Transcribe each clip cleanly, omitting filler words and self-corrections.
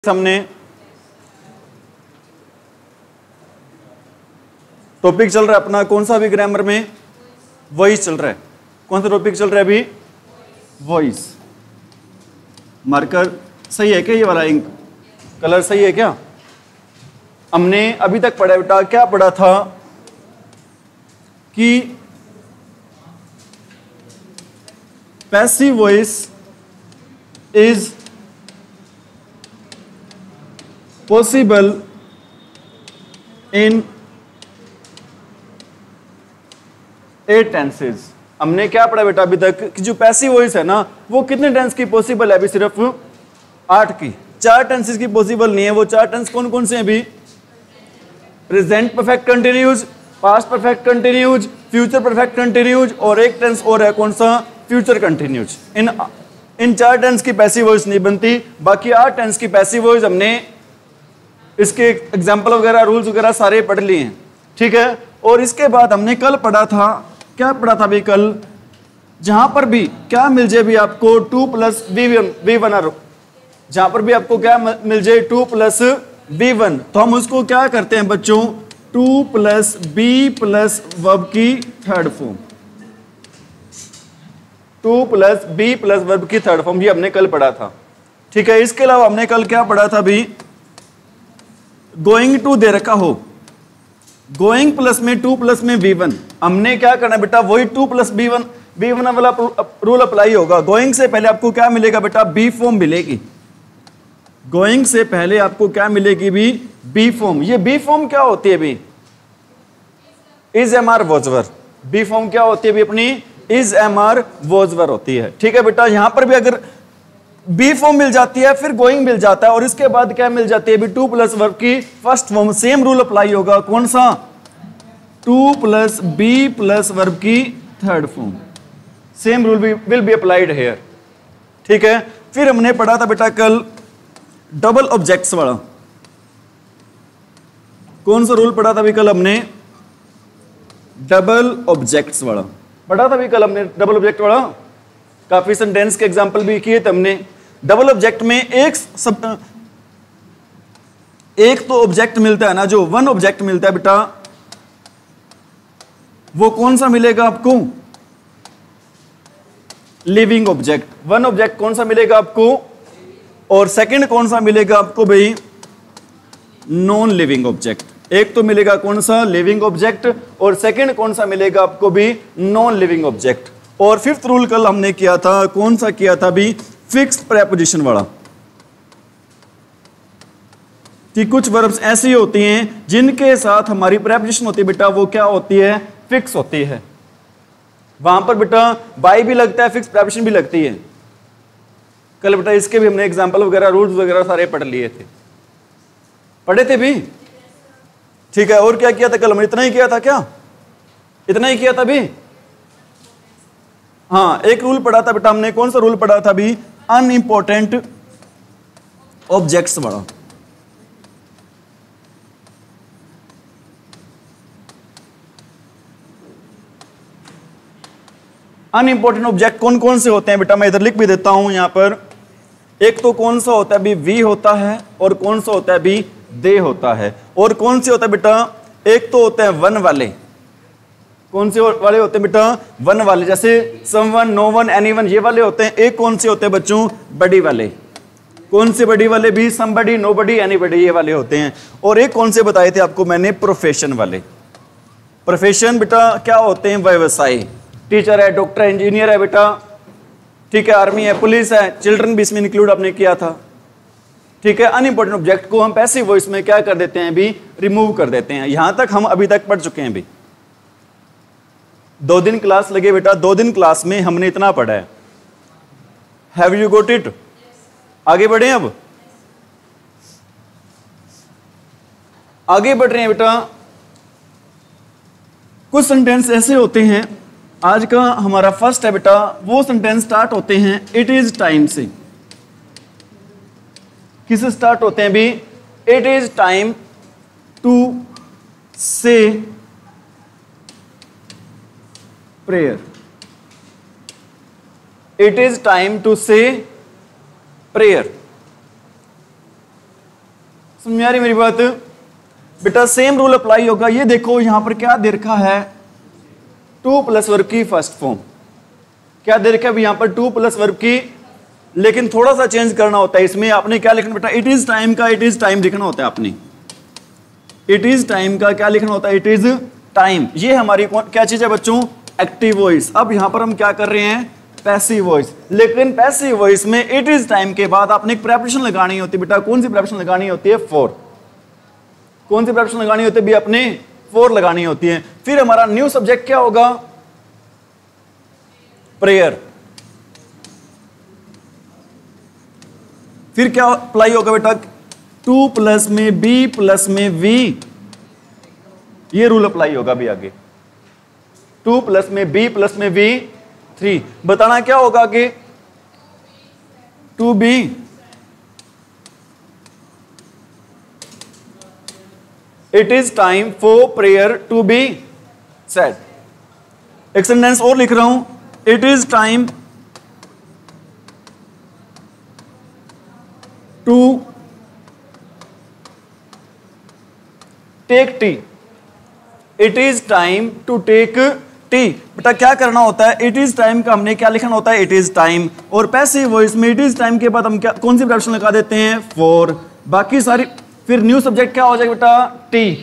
हमने टॉपिक चल रहा है अपना कौन सा अभी ग्रामर में वॉइस चल रहा है। कौन सा टॉपिक चल रहा है अभी? वॉइस। मार्कर सही है क्या? ये वाला इंक कलर सही है क्या? हमने अभी तक पढ़ा बेटा, क्या पढ़ा था कि passive voice is possible in 8 tenses. हमने क्या पढ़ा बेटा अभी तक कि जो पैसिव वॉइस है ना वो कितने टेंस की पॉसिबल है? अभी सिर्फ 8 की। 4 टेंसेज की पॉसिबल नहीं है। वो 4 टेंस कौन कौन से हैं अभी? Present perfect continuous, past perfect continuous, future perfect continuous और एक टेंस और है कौन सा? Future continuous. इन 4 टेंस की पैसिव वॉइस नहीं बनती। बाकी 8 टेंस की पैसिव वॉइस हमने इसके एग्जाम्पल वगैरह रूल्स वगैरह सारे पढ़ लिए हैं, ठीक है। और इसके बाद हमने कल पढ़ा था, क्या पढ़ा था अभी कल? जहां पर भी क्या मिल जाए भी आपको 2 + v1 आर, जहां पर भी आपको क्या मिल जाए 2 + v1, तो हम उसको क्या करते हैं बच्चों? 2 + b + वर्ब की थर्ड फॉर्म। 2 + b + वर्ब की थर्ड फॉर्म, ये हमने कल पढ़ा था, ठीक है। इसके अलावा हमने कल क्या पढ़ा था अभी? गोइंग टू दे रखा हो, गोइंग प्लस में 2 + में v1। हमने क्या करना है बेटा? वही 2 + v1 वाला रूल अप्लाई होगा। गोइंग से पहले आपको क्या मिलेगा बेटा? बी फॉर्म मिलेगी। गोइंग से पहले आपको क्या मिलेगी भी? Be form. ये बी फॉर्म क्या होती है भी? Is am are was were. Be form क्या होती है भी अपनी? इज एम आर वॉजवर होती है, ठीक है बेटा। यहां पर भी अगर बी फॉर्म मिल जाती है फिर गोइंग मिल जाता है और इसके बाद क्या मिल जाती है भी? 2 + वर्ब की first form. Same rule apply होगा। कौन सा? 2 + b + वर्ब की third form. Same rule will be applied here, ठीक है। फिर हमने पढ़ा था बेटा कल डबल ऑब्जेक्ट्स वाला। कौन सा रूल पढ़ा था अभी कल हमने? डबल ऑब्जेक्ट्स वाला पढ़ा था अभी कल हमने। डबल ऑब्जेक्ट वाला काफी सेंटेंस के एग्जांपल भी किए थे हमने। डबल ऑब्जेक्ट में एक तो ऑब्जेक्ट मिलता है ना, जो वन ऑब्जेक्ट मिलता है बेटा, वो कौन सा मिलेगा आपको? Living object. वन ऑब्जेक्ट कौन सा मिलेगा आपको? और सेकंड कौन सा मिलेगा आपको भाई? Non living object. एक तो मिलेगा कौन सा? लिविंग ऑब्जेक्ट, और सेकंड कौन सा मिलेगा आपको भी? Non living object. और फिफ्थ रूल कल हमने किया था, कौन सा किया था भी? फिक्स्ड प्रेपोजिशन वाला, कि कुछ वर्ब्स ऐसी होती हैं जिनके साथ हमारी प्रेपोजिशन होती है बेटा, वो क्या होती है? फिक्स होती है। वहां पर बेटा बाय भी लगता है, फिक्स प्रेपोजिशन भी लगती है। कल बेटा इसके भी हमने एग्जांपल वगैरह रूल्स वगैरह सारे पढ़ लिए थे, पढ़े थे भी, ठीक है। और क्या किया था कल हमने? इतना ही किया था क्या? इतना ही किया था भी? हाँ, एक रूल पढ़ा था बेटा हमने। कौन सा रूल पढ़ा था भी? अनइंपॉर्टेंट ऑब्जेक्ट्स वाला। अनइंपॉर्टेंट ऑब्जेक्ट कौन कौन से होते हैं बेटा? मैं इधर लिख भी देता हूं यहां पर। एक तो कौन सा होता है भी? वी होता है। और कौन सा होता है भी? दे होता है। और कौन से होता है बेटा? एक तो होते हैं वन वाले। कौन से वाले होते हैं बेटा? वन वाले, जैसे समवन, नो वन, एनीवन, ये वाले होते हैं। एक कौन से होते हैं बच्चों? बड़ी वाले। कौन से बड़ी वाले भी? समबडी, नोबडी, एनीबडी, ये वाले होते हैं। और एक कौन से बताए थे आपको मैंने? प्रोफेशन वाले। प्रोफेशन बेटा क्या होते हैं? व्यवसाय। टीचर है, डॉक्टर है, इंजीनियर है बेटा, ठीक है, आर्मी है, पुलिस है, चिल्ड्रन भी इसमें इंक्लूड आपने किया था, ठीक है। अनइंपॉर्टेंट ऑब्जेक्ट को हम पैसिव वॉइस में क्या कर देते हैं भी? रिमूव कर देते हैं। यहां तक हम अभी तक पढ़ चुके हैं भी। 2 दिन क्लास लगे बेटा, 2 दिन क्लास में हमने इतना पढ़ा है। Have you got it? आगे बढ़े, अब आगे बढ़ रहे हैं बेटा। कुछ सेंटेंस ऐसे होते हैं, आज का हमारा फर्स्ट है बेटा, वो सेंटेंस स्टार्ट होते हैं इट इज टाइम से। किससे स्टार्ट होते हैं भी? It is time to say prayer. It is time to say prayer. समझ में आ रही मेरी बात? बेटा सेम रूल अप्लाई होगा। ये देखो यहां पर क्या दे रखा है, 2 प्लस वर्ब की फर्स्ट फॉर्म। क्या दे रखा है अभी यहां पर? 2 प्लस वर्ब की, लेकिन थोड़ा सा चेंज करना होता है इसमें। आपने क्या लिखना बेटा? इट इज टाइम का इट इज टाइम लिखना होता है आपने। इट इज टाइम का क्या लिखना होता है? It is time. ये हमारी क्या चीज है बच्चों? Active voice. अब यहां पर हम क्या कर रहे हैं? Passive voice. लेकिन पैसिव वॉइस में इट इज टाइम के बाद आपने एक प्रेपोजिशन लगानी होती है बेटा। कौन सी प्रेपोजिशन लगानी होती है? फॉर। कौन सी प्रेपोजिशन लगानी होती है भी? अपने फॉर लगानी होती है। फिर हमारा न्यू सब्जेक्ट क्या होगा? प्रेयर। फिर क्या अप्लाई होगा बेटा? 2 प्लस में बी प्लस में वी, ये रूल अप्लाई होगा भी आगे। 2 प्लस में बी प्लस में वी 3। बताना क्या होगा कि to be it is time for prayer to be said. एक सेंटेंस और लिख रहा हूं, it is time to take tea. It is time to take tea. बेटा क्या करना होता है? इट इज टाइम का हमने क्या लिखना होता है? It is time. और पैसिव वॉइस में इट इज टाइम के बाद हम क्या कौन सी प्रेपोजिशन लगा देते हैं? फॉर। बाकी सारी फिर न्यू सब्जेक्ट क्या हो जाएगा बेटा? टी।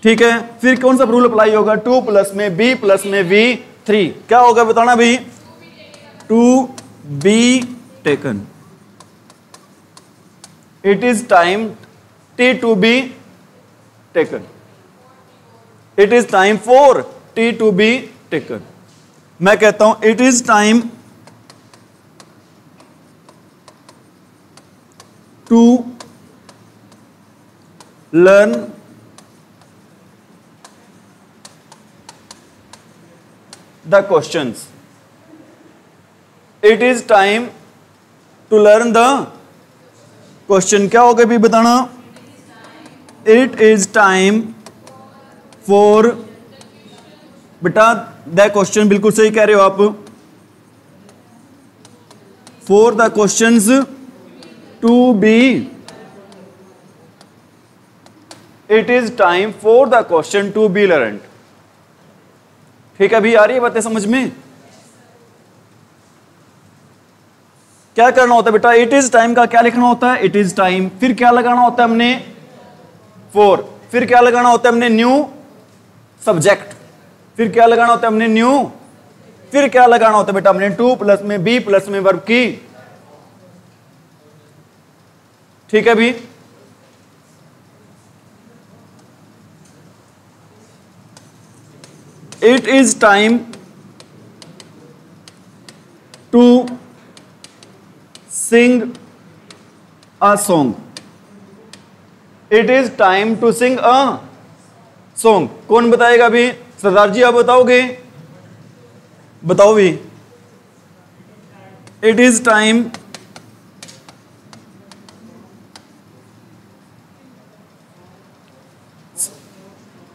ठीक है। फिर कौन सा रूल अप्लाई होगा? 2 प्लस में बी प्लस में वी 3। क्या होगा बताना भी? To be taken. It is time tea to be taken. It is time for tea to be taken. मैं कहता हूं it is time to learn the questions. It is time to learn the question. क्या होगा भी बताना? It is time for, बेटा the question बिल्कुल सही कह रहे हो आप, for the questions to be. It is time for the question to be learned. ठीक है, अभी आ रही है बातें समझ में? क्या करना होता है बेटा? इट इज टाइम का क्या लिखना होता है? It is time. फिर क्या लगाना होता है हमने? फॉर। फिर क्या लगाना होता है हमने? New subject. फिर क्या लगाना होता है हमने? न्यू। फिर क्या लगाना होता है बेटा हमने? 2 प्लस में बी प्लस में वर्ब की। ठीक है भी? It is time to sing a song. It is time to sing a song. कौन बताएगा भी? सरदार जी आप बताओगे? बताओ भी। इट इज टाइम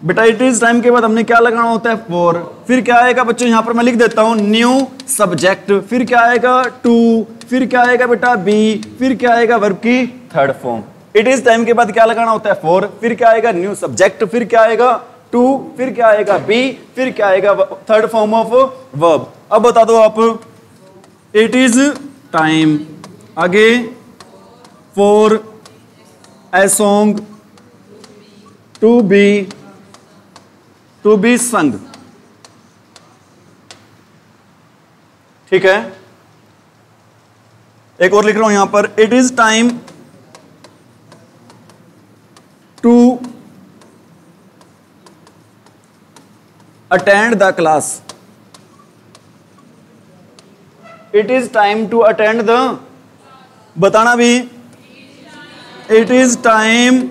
बेटा इट इज टाइम के बाद हमने क्या लगाना होता है? फॉर। फिर क्या आएगा बच्चों? यहां पर मैं लिख देता हूं न्यू सब्जेक्ट। फिर क्या आएगा? टू। फिर क्या आएगा बेटा? बी। फिर क्या आएगा? वर्ब की third form. It is time के बाद क्या लगाना होता है? फॉर। फिर क्या आएगा? New subject. फिर क्या आएगा? टू। फिर क्या आएगा? बी। फिर क्या आएगा? Third form of verb. अब बता दो आप। इट इज टाइम आगे for a song to be sung. ठीक है, एक और लिख रहा हूं यहां पर। It is time to attend the class. It is time to attend the, बताना भी। It is time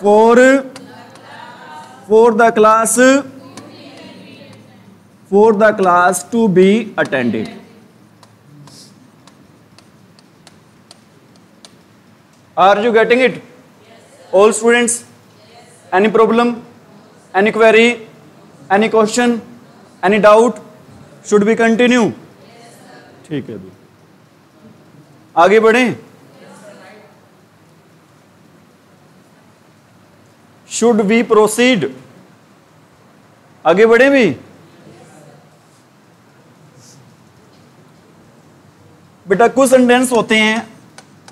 for the class to be attended. Are you getting it all students? Any problem, any query, any question, any doubt? Should be continue? ठीक है, आगे बढ़ें। Should we proceed, आगे बढ़े भी। बेटा कुछ सेंटेंस होते हैं,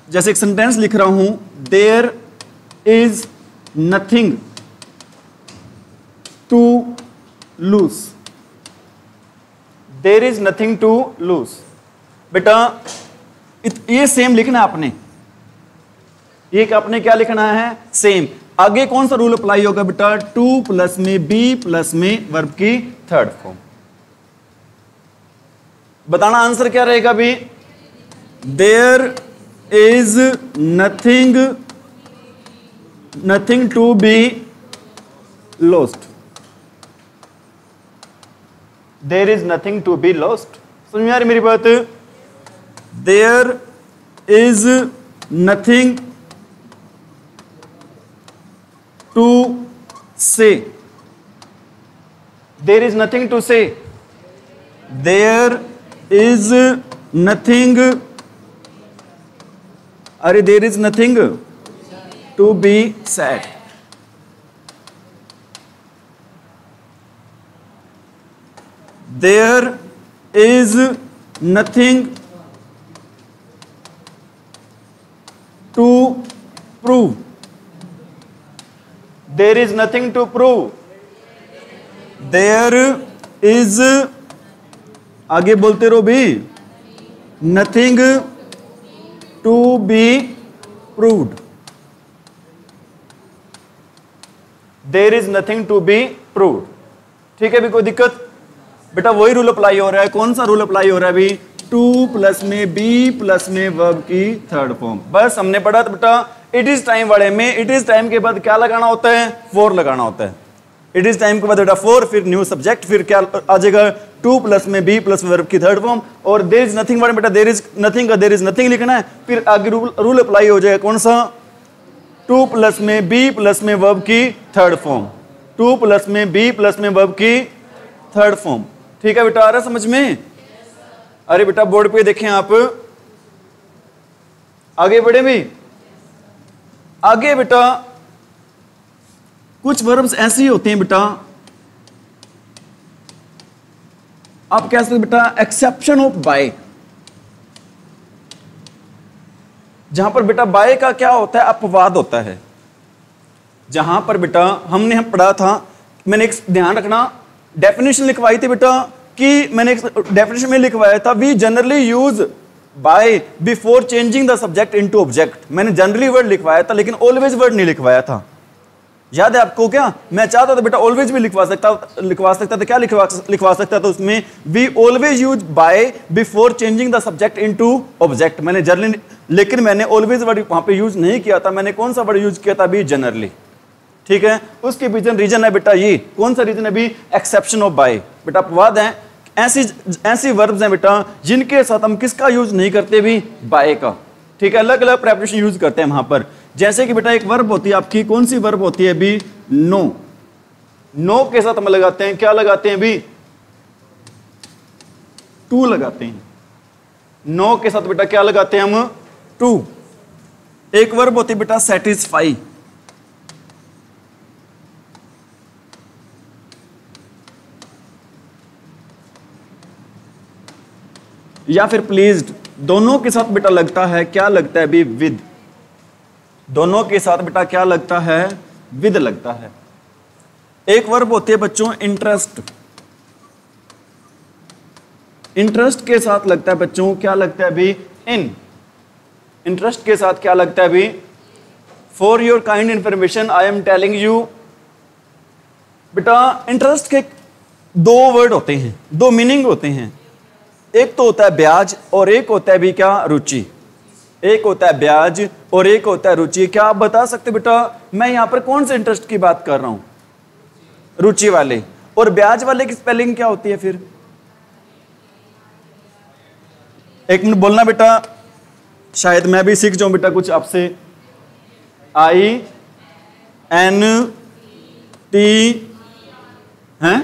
जैसे एक सेंटेंस लिख रहा हूं, there is nothing to lose, there is nothing to lose. बेटा ये सेम लिखना है आपने, ये आपने क्या लिखना है, सेम। आगे कौन सा रूल अप्लाई होगा बेटा, टू प्लस में बी प्लस में वर्ब की थर्ड फॉर्म। बताना आंसर क्या रहेगा भी, there is nothing to be lost, there is nothing to be lost. समझ में आ रही मेरी बात, there is nothing to say, there is nothing to say, there is nothing, अरे there is nothing to be sad. There is nothing to prove, there is nothing to prove, there is, आगे बोलते रहो भी, nothing to be proved, there is nothing to be proved. ठीक है भी, कोई दिक्कत। बेटा वही रूल अप्लाई हो रहा है, कौन सा रूल अप्लाई हो रहा है अभी, टू प्लस में बी प्लस में वर्ब की थर्ड फॉर्म। बस हमने पढ़ा था बेटा इट इज टाइम वाले में, इट इज टाइम के बाद क्या लगाना होता है, फोर लगाना होता है। इट इज टाइम के बाद बेटा फोर, फिर न्यू सब्जेक्ट, फिर क्या आ जाएगा, टू प्लस में बी प्लस वर्ब की थर्ड फॉर्म। और देयर इज नथिंग वाले बेटा देयर इज नथिंग का देयर इज नथिंग लिखना है, फिर आगे रूल अप्लाई हो जाएगा कौन सा, टू प्लस में बी प्लस में वर्ब की थर्ड फॉर्म, टू प्लस में बी प्लस में वर्ब की थर्ड फॉर्म। ठीक है बेटा, आ रहा समझ में। अरे बेटा बोर्ड पे देखें आप, आगे बढ़े भी। आगे बेटा कुछ वर्ब्स ऐसे ही होते हैं बेटा, आप कह सकते बेटा एक्सेप्शन ऑफ बाय, जहां पर बेटा बाय का क्या होता है, अपवाद होता है। जहां पर बेटा हमने पढ़ा था, मैंने एक ध्यान रखना, डेफिनेशन लिखवाई थी बेटा, कि मैंने एक डेफिनेशन में लिखवाया था, we generally use by before changing the subject into object. मैंने जनरली वर्ड लिखवाया था, लेकिन ऑलवेज वर्ड नहीं लिखवाया था। याद है आपको क्या, मैं चाहता था बेटा ऑलवेज भी लिखवा सकता था। क्या लिखवा सकता था उसमें, we always use by before changing the subject into object. मैंने जनरली, लेकिन मैंने ऑलवेज वर्ड वहां पे यूज नहीं किया था। मैंने कौन सा वर्ड यूज किया था अभी, जनरली। ठीक है, उसके पीछे रीजन है बेटा ये, कौन सा रीजन है अभी, एक्सेप्शन ऑफ बाय। बेटा अपवाद है, ऐसी वर्ब्स हैं बेटा जिनके साथ हम किसका यूज नहीं करते भी, बाय का। ठीक है, अलग अलग प्रेपोजिशन यूज करते हैं वहां पर। जैसे कि बेटा एक वर्ब होती है आपकी, कौन सी वर्ब होती है अभी, नो। नो के साथ हम लगाते हैं, क्या लगाते हैं अभी, टू लगाते हैं। नो के साथ बेटा क्या लगाते हैं हम, टू। एक वर्ब होती है बेटा सेटिस्फाई, या फिर प्लीज्ड। दोनों के साथ बेटा लगता है, क्या लगता है अभी, विद। दोनों के साथ बेटा क्या लगता है, विद लगता है। एक वर्ब होती है बच्चों इंटरेस्ट, इंटरेस्ट के साथ लगता है बच्चों, क्या लगता है अभी, इन। इंटरेस्ट के साथ क्या लगता है अभी, for your kind information I am telling you. बेटा इंटरेस्ट के दो वर्ड होते हैं, दो मीनिंग होते हैं। एक तो होता है ब्याज और एक होता है भी क्या, रुचि। एक होता है ब्याज और एक होता है रुचि। क्या आप बता सकते बेटा मैं यहां पर कौन से इंटरेस्ट की बात कर रहा हूं, रुचि वाले। और ब्याज वाले की स्पेलिंग क्या होती है फिर, एक मिनट बोलना बेटा, शायद मैं भी सीख जाऊं बेटा कुछ आपसे। INT हैं,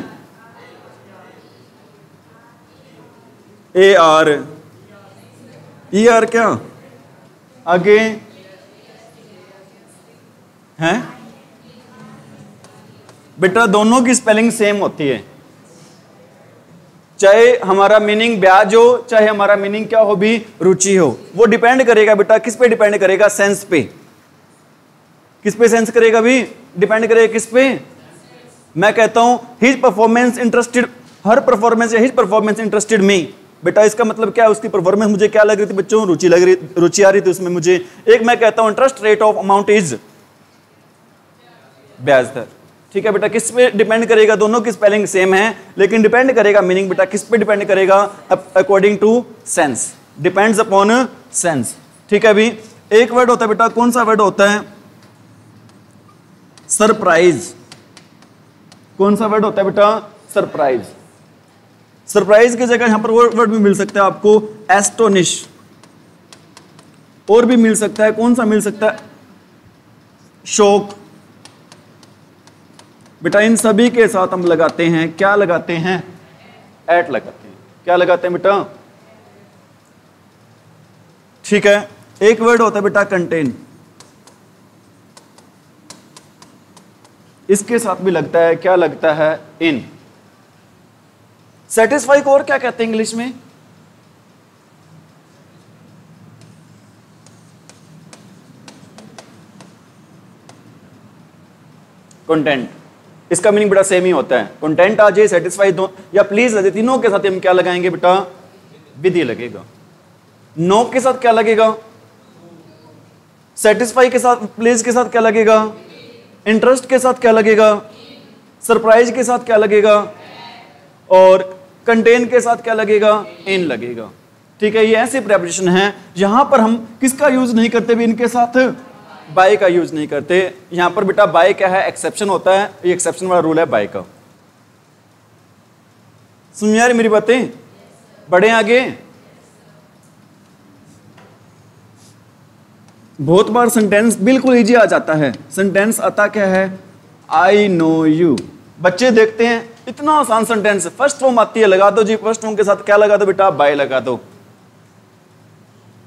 AR ER, क्या आगे हैं, बेटा दोनों की स्पेलिंग सेम होती है, चाहे हमारा मीनिंग ब्याज हो चाहे हमारा मीनिंग क्या हो भी रुचि हो। वो डिपेंड करेगा बेटा किस पे डिपेंड करेगा, सेंस पे। किस पे सेंस करेगा भी, डिपेंड करेगा किस पे। मैं कहता हूं हिज परफॉर्मेंस इंटरेस्टेड हर परफॉर्मेंस या हिज परफॉर्मेंस इंटरेस्टेड मी। बेटा इसका मतलब क्या है, उसकी परफॉर्मेंस मुझे क्या लग रही थी बच्चों, रुचि लग रही, रुचि आ रही थी उसमें मुझे। एक मैं कहता हूं interest rate of amount is ब्याज दर। ठीक है बेटा, किस पे डिपेंड करेगा, दोनों की स्पेलिंग सेम है लेकिन डिपेंड करेगा मीनिंग बेटा किस पे डिपेंड करेगा, according to sense, depends upon sense. ठीक है अभी एक वर्ड होता है बेटा, कौन सा वर्ड होता है, सरप्राइज। कौन सा वर्ड होता है बेटा, सरप्राइज। सरप्राइज की जगह यहां पर वर्ड भी मिल सकता है आपको, एस्टोनिश। और भी मिल सकता है, कौन सा मिल सकता है, शॉक। बेटा इन सभी के साथ हम लगाते हैं, क्या लगाते हैं, एट लगाते हैं। क्या लगाते हैं बेटा, ठीक है। एक वर्ड होता है बेटा कंटेन, इसके साथ भी लगता है, क्या लगता है, इन। सेटिस्फाई को और क्या कहते हैं इंग्लिश में, कंटेंट। इसका मीनिंग बेटा सेम ही होता है, कंटेंट आ जाए, सेटिस्फाई दो या प्लीज आ जाए, तीनों के साथ हम क्या लगाएंगे बेटा, विधि लगेगा। नो के साथ क्या लगेगा, सेटिस्फाई के साथ, प्लीज के साथ क्या लगेगा, इंटरेस्ट के साथ क्या लगेगा, सरप्राइज के साथ क्या लगेगा, और कंटेन के साथ क्या लगेगा, इन लगेगा। ठीक है, ये ऐसी प्रेपोजिशन है यहां पर हम किसका यूज नहीं करते भी, इनके साथ बाय का यूज नहीं करते। यहां पर बेटा बाय क्या है, एक्सेप्शन होता है, ये एक्सेप्शन वाला रूल है बाय का। सुन यार मेरी बातें, बढ़े आगे। बहुत बार सेंटेंस बिल्कुल इजी आ जाता है, सेंटेंस आता क्या है, आई नो यू। बच्चे देखते हैं इतना आसान सेंटेंस, फर्स्ट फॉर्म आती है, लगा दो जी, फर्स्ट फॉर्म के साथ क्या लगा दो बेटा, बाय लगा दो।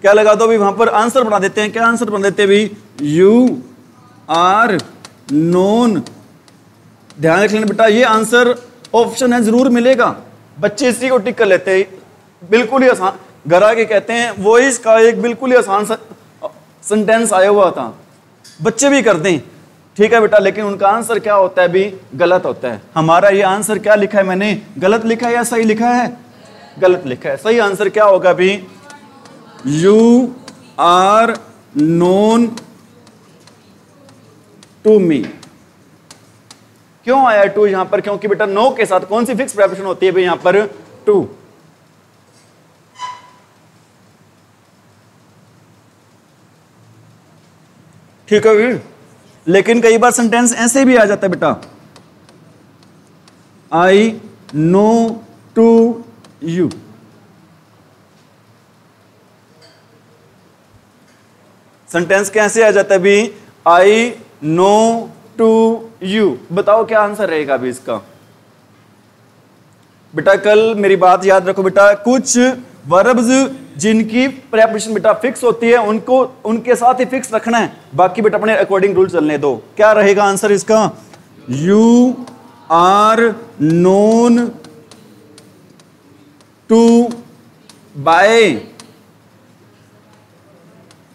क्या लगा दो भी, वहां पर आंसर बना देते हैं, क्या आंसर बना देते हैं भी, यू आर नोन। ध्यान रख लेना बेटा, ये आंसर ऑप्शन है, जरूर मिलेगा। बच्चे इसी को टिक कर लेते हैं, बिल्कुल ही आसान। घर आके कहते हैं वॉइस का एक बिल्कुल ही आसान सेंटेंस आया हुआ था, बच्चे भी करते हैं। ठीक है बेटा, लेकिन उनका आंसर क्या होता है भी, गलत होता है। हमारा ये आंसर क्या लिखा है, मैंने गलत लिखा है या सही लिखा है, गलत लिखा है। सही आंसर क्या होगा भी, you are known to me. क्यों आया टू यहां पर, क्योंकि बेटा नो के साथ कौन सी फिक्स प्रेपोजिशन होती है भाई, यहां पर टू। ठीक है भी, लेकिन कई बार सेंटेंस ऐसे भी आ जाता है बेटा, I know to you. Sentence कैसे आ जाता है भी, आई नो टू यू। बताओ क्या आंसर रहेगा अभी इसका। बेटा कल मेरी बात याद रखो बेटा, कुछ वर्ब्स जिनकी प्रेपोजिशन बेटा फिक्स होती है उनको उनके साथ ही फिक्स रखना है, बाकी बेटा अपने अकॉर्डिंग रूल चलने दो। क्या रहेगा आंसर इसका, you are known to by.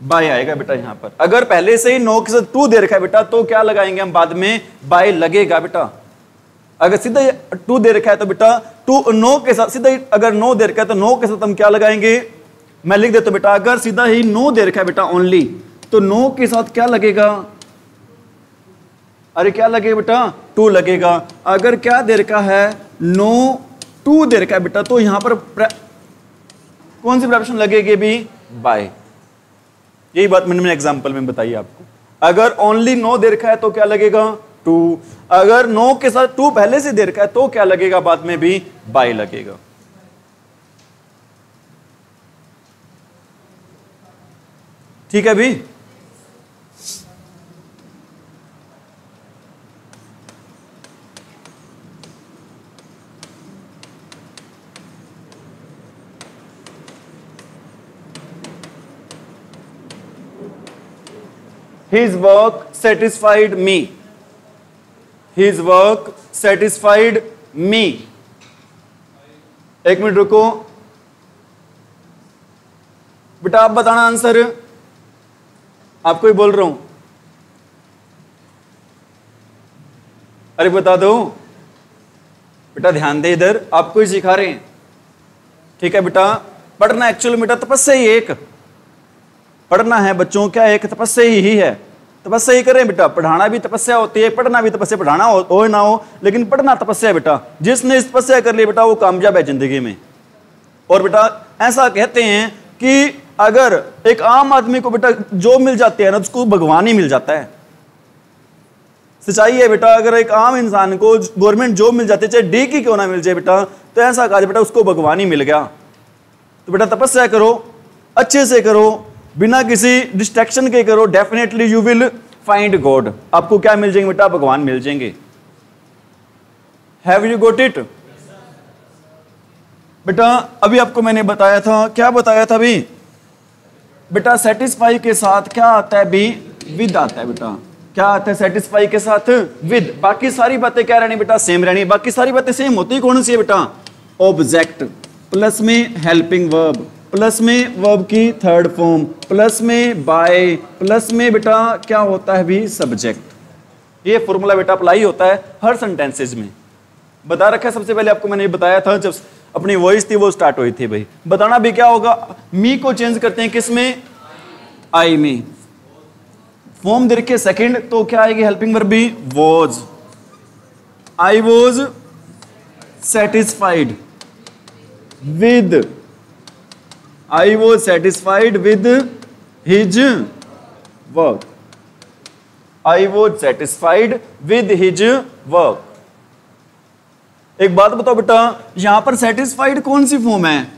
By आएगा बेटा यहां पर। अगर पहले से ही नो के साथ टू दे रखा है बेटा तो क्या लगाएंगे हम बाद में, बाय लगेगा बेटा। अगर सीधा टू दे रखा है तो बेटा टू नो के साथ सीधा ही, अगर नो दे रखा है तो नो के साथ हम क्या लगाएंगे, मैं लिख देता हूं बेटा, अगर सीधा ही नो दे रखा है बेटा ओनली, तो नो के साथ क्या लगेगा, अरे क्या लगेगा बेटा, टू लगेगा। अगर क्या दे रखा है, नो टू दे रखा है बेटा, तो यहां पर कौन सी प्रेपोजिशन लगेगी भी, बाय। यही बात मैंने एग्जांपल में बताई आपको। अगर ओनली नो दे रखा है तो क्या लगेगा, टू। अगर नो के साथ टू पहले से दे रखा है तो क्या लगेगा, बाद में भी बाय लगेगा। ठीक है भी, his work satisfied me। His work satisfied me. एक मिनट रुको बेटा, आप बताना आंसर, आपको ही बोल रहा हूं। अरे बता दो बेटा, ध्यान दे इधर, आपको ही सिखा रहे हैं। ठीक है बेटा, पढ़ना एक्चुअली बेटा तपस्या ही एक पढ़ना है बच्चों, क्या एक तपस्या ही है। तपस्या ही करें बेटा, पढ़ाना भी तपस्या होती है, पढ़ना भी तपस्या, पढ़ाना हो ना हो लेकिन पढ़ना तपस्या है बेटा। जिसने इस तपस्या कर ली बेटा वो कामयाब है जिंदगी में। और बेटा ऐसा कहते हैं कि अगर एक आम आदमी को बेटा जॉब मिल जाती है ना, तो उसको भगवान ही मिल जाता है। सच्चाई है बेटा, अगर एक आम इंसान को गवर्नमेंट जॉब मिल जाती है, चाहे डी की क्यों ना मिल जाए बेटा, तो ऐसा कहा बेटा उसको भगवान ही मिल गया। तो बेटा तपस्या करो, अच्छे से करो, बिना किसी डिस्ट्रैक्शन के करो, definitely you will find God. आपको क्या मिल जाएंगे बेटा? भगवान मिल जाएंगे। Have you got it? बेटा अभी आपको मैंने बताया था, क्या बताया था अभी बेटा? सेटिस्फाई के साथ क्या आता है? बी विद आता है बेटा। क्या आता है सेटिस्फाई के साथ? विद। बाकी सारी बातें क्या रहनी बेटा? सेम रहनी। बाकी सारी बातें सेम होती कौन सी है बेटा? ऑब्जेक्ट प्लस में हेल्पिंग वर्ब, प्लस में वर्ब की थर्ड फॉर्म, प्लस में बाय, प्लस में बेटा क्या होता है भी? सब्जेक्ट। ये फॉर्मूला बेटा अप्लाई होता है हर सेंटेंसेस में, बता रखा है। सबसे पहले आपको मैंने बताया था, जब अपनी वॉइस थी वो स्टार्ट हुई थी भाई। बताना भी क्या होगा? मी को चेंज करते हैं किस में? आई में। फॉर्म दे रखे सेकंड, तो क्या आएगी? हेल्पिंग वर्ब भी was. I was satisfied with, I was satisfied with his work, I was satisfied with his work. एक बात बताओ बेटा, यहां पर सेटिस्फाइड कौन सी फॉर्म है?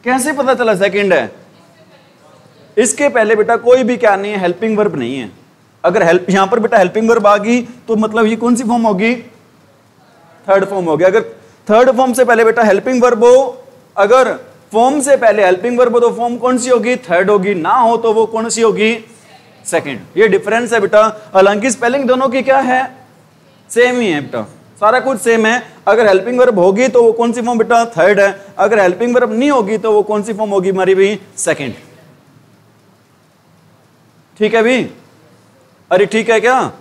कैसे पता चला सेकंड है? इसके पहले बेटा कोई भी क्या नहीं है, हेल्पिंग वर्ब नहीं है। अगर हेल्प यहां पर बेटा हेल्पिंग वर्ब आ गई तो मतलब ये कौन सी फॉर्म होगी? थर्ड फॉर्म होगी। अगर थर्ड फॉर्म से पहले बेटा हेल्पिंग वर्ब हो, अगर फॉर्म से पहले हेल्पिंग वर्ब हो तो फॉर्म कौन सी होगी? थर्ड होगी। ना हो तो वो कौन सी होगी? सेकंड। ये डिफरेंस है बेटा। हालांकि स्पेलिंग दोनों की क्या है? सेम ही है बेटा, सारा कुछ सेम है। अगर हेल्पिंग वर्ब होगी तो वो कौन सी फॉर्म बेटा? थर्ड है। अगर हेल्पिंग वर्ब नहीं होगी तो वो कौन सी फॉर्म होगी हमारी भी? सेकंड। ठीक है भी? अरे ठीक है क्या?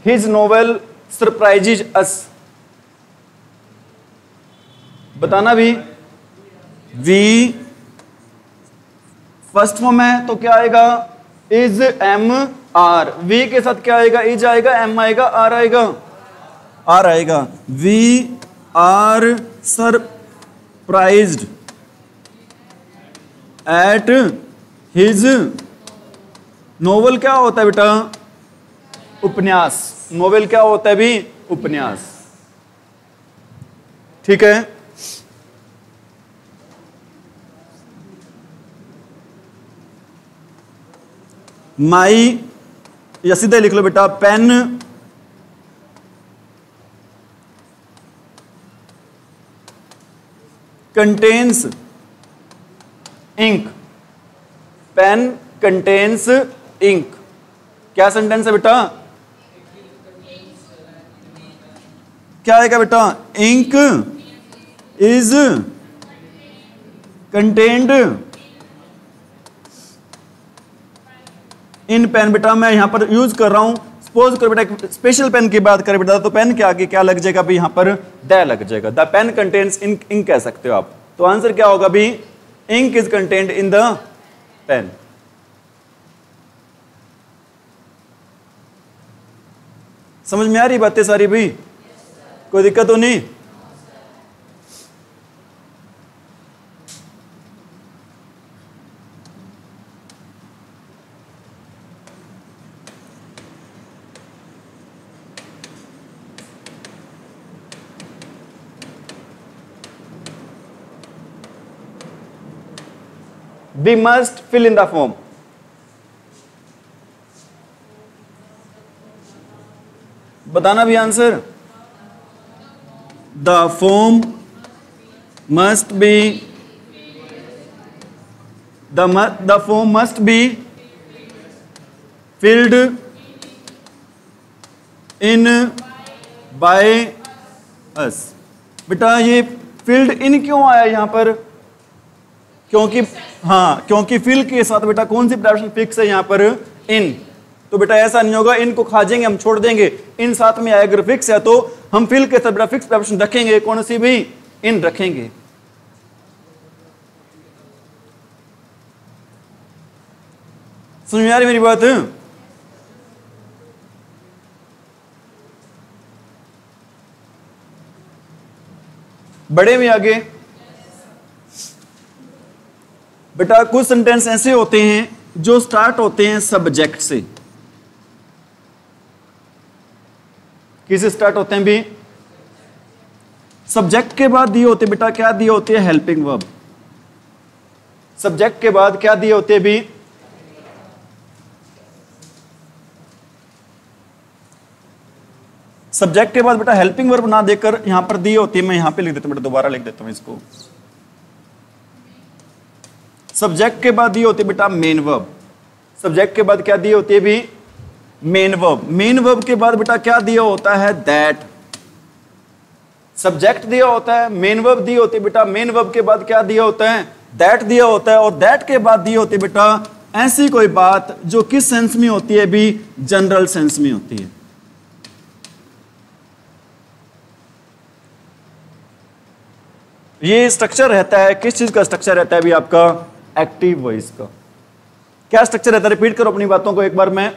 His novel surprises us। बताना भी। वी फर्स्ट फॉर्म है तो क्या आएगा? Is am are. वी के साथ क्या आएगा? इज आएगा, एम आएगा, आर आएगा, आर आएगा। We are surprised at his novel. क्या होता है बेटा? उपन्यास। नोवेल क्या होता है भी? उपन्यास। ठीक है। माई, या सीधे लिख लो बेटा, pen contains ink. Pen contains ink. क्या सेंटेंस है बेटा? क्या आएगा बेटा? Ink is contained in pen. बेटा मैं यहां पर यूज कर रहा हूं, सपोज करो बेटा स्पेशल पेन की बात करें बेटा, तो पेन के आगे क्या लग जाएगा भी? यहां पर द लग जाएगा। द पेन कंटेन्स इंक कह सकते हो आप। तो आंसर क्या होगा भी? Ink is contained in the pen. समझ में आ रही बातें सारी भी? कोई दिक्कत तो नहीं? We must fill in the form। बताना भी answer. The foam must be the foam must be filled in by us। बेटा ये filled in क्यों आया यहां पर? क्योंकि क्योंकि fill के साथ बेटा कौन सी प्रेपोजिशन फिक्स है यहां पर? in। तो बेटा ऐसा नहीं होगा इन को खा जाएंगे हम छोड़ देंगे, इन साथ में आया अगर फिक्स है तो हम fill के साथ बेटा फिक्स प्रेपोजिशन रखेंगे, कौन सी भी? in रखेंगे। समझ में आ रही मेरी बात? बड़े में आगे बेटा कुछ सेंटेंस ऐसे होते हैं जो स्टार्ट होते हैं सब्जेक्ट से। किससे स्टार्ट होते हैं भी? सब्जेक्ट के बाद दिए होते बेटा क्या दिए होते हैं? Helping verb. सब्जेक्ट के बाद क्या दिए होते हैं भी? सब्जेक्ट के बाद बेटा हेल्पिंग वर्ब ना देकर यहां पर दी होती है, मैं यहां पे लिख देता हूं बेटा, दोबारा लिख देता हूं इसको। सब्जेक्ट के बाद दी होती है बेटा मेन वर्ब। सब्जेक्ट के बाद क्या दी होती है भी? Main verb. मेन वर्ब के बाद बेटा क्या दिया होता है? दैट। सब्जेक्ट दिया होता है, मेन वर्ब दी होती है बेटा, मेन वर्ब के बाद क्या दिया होता है? दैट दिया होता है, और दैट के बाद दी होती है बेटा ऐसी कोई बात जो किस सेंस में होती है भी? जनरल सेंस में होती है। ये स्ट्रक्चर रहता है, किस चीज का स्ट्रक्चर रहता है भी आपका? एक्टिव वॉइस का। क्या स्ट्रक्चर रहता है? रिपीट करो अपनी बातों को एक बार। मैं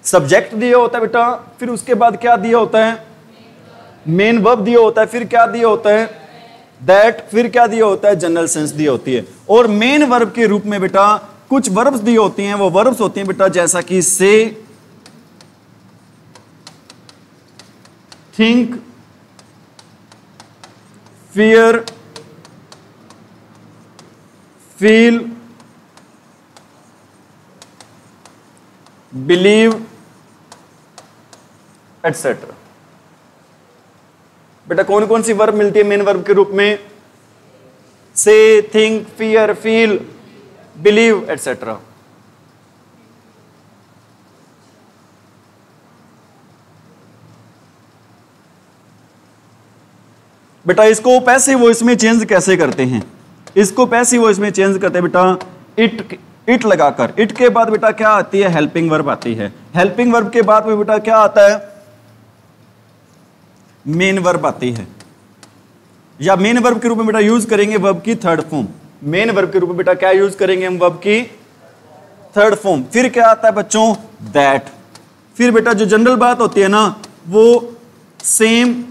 सब्जेक्ट दिया होता है बेटा, फिर उसके बाद क्या दिया होता है? मेन वर्ब दिया होता है, फिर क्या दिया होता है? दैट, फिर क्या दिया होता है? जनरल सेंस दी होती है। और मेन वर्ब के रूप में बेटा कुछ वर्ब्स दी होती हैं, वो वर्ब्स होती हैं बेटा जैसा कि से, think, fear, feel, believe etcetera. बेटा कौन कौन सी वर्ब मिलती है मेन वर्ब के रूप में? से, think, fear, feel, believe etcetera. बेटा इसको पैसिव वॉइस में चेंज कैसे करते हैं? इसको पैसिव वॉइस में चेंज करते हैं बेटा इट लगाकर। इट के बाद बेटा क्या आती है? हेल्पिंग वर्ब आती है। हेल्पिंग वर्ब के बाद में बेटा क्या आता है? मेन वर्ब आती है। या मेन वर्ब के रूप में बेटा यूज करेंगे वर्ब की थर्ड फॉर्म। मेन वर्ब के रूप में बेटा क्या यूज करेंगे हम? वर्ब की थर्ड फॉर्म। फिर क्या आता है बच्चों? दैट। फिर बेटा जो जनरल बात होती है ना वो सेम,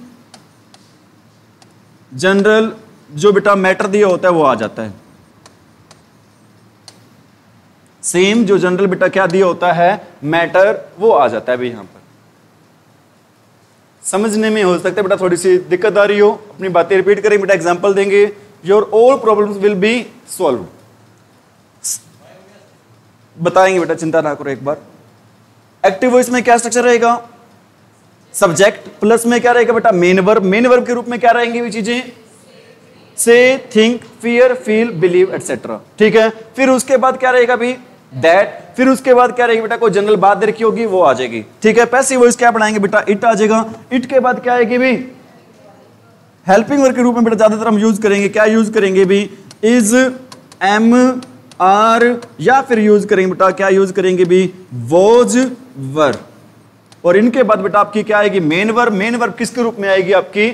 जनरल जो बेटा मैटर दिया होता है वो आ जाता है। सेम जो जनरल बेटा क्या दिया होता है? मैटर, वो आ जाता है भी यहां पर। समझने में हो सकता है बेटा थोड़ी सी दिक्कत आ रही हो, अपनी बातें रिपीट करेंगे बेटा, एग्जांपल देंगे, your all problems will be solve. बताएंगे बेटा, चिंता ना करो एक बार। एक्टिव वॉइस में क्या स्ट्रक्चर रहेगा? सब्जेक्ट प्लस में क्या रहेगा बेटा? Main verb. मेन वर्ब के रूप में क्या रहेंगी भी चीजें? से, think, fear, feel, believe etcetera. ठीक है। फिर उसके बाद क्या रहेगा भी? दैट। फिर उसके बाद क्या रहेगी बेटा? कोई जनरल बात दे रखी होगी वो आ जाएगी। ठीक है। पैसिव वॉइस क्या बनाएंगे बेटा? इट आ जाएगा। इट के बाद क्या आएगी भी? हेल्पिंग वर्ब के रूप में बेटा ज्यादातर हम यूज करेंगे, क्या यूज करेंगे भी? इज, एम, आर, या फिर यूज करेंगे बेटा क्या यूज करेंगे भी? वॉज, वर। और इनके बाद बेटा आपकी क्या आएगी? Main verb. मेन वर्ब किसके रूप में आएगी? आपकी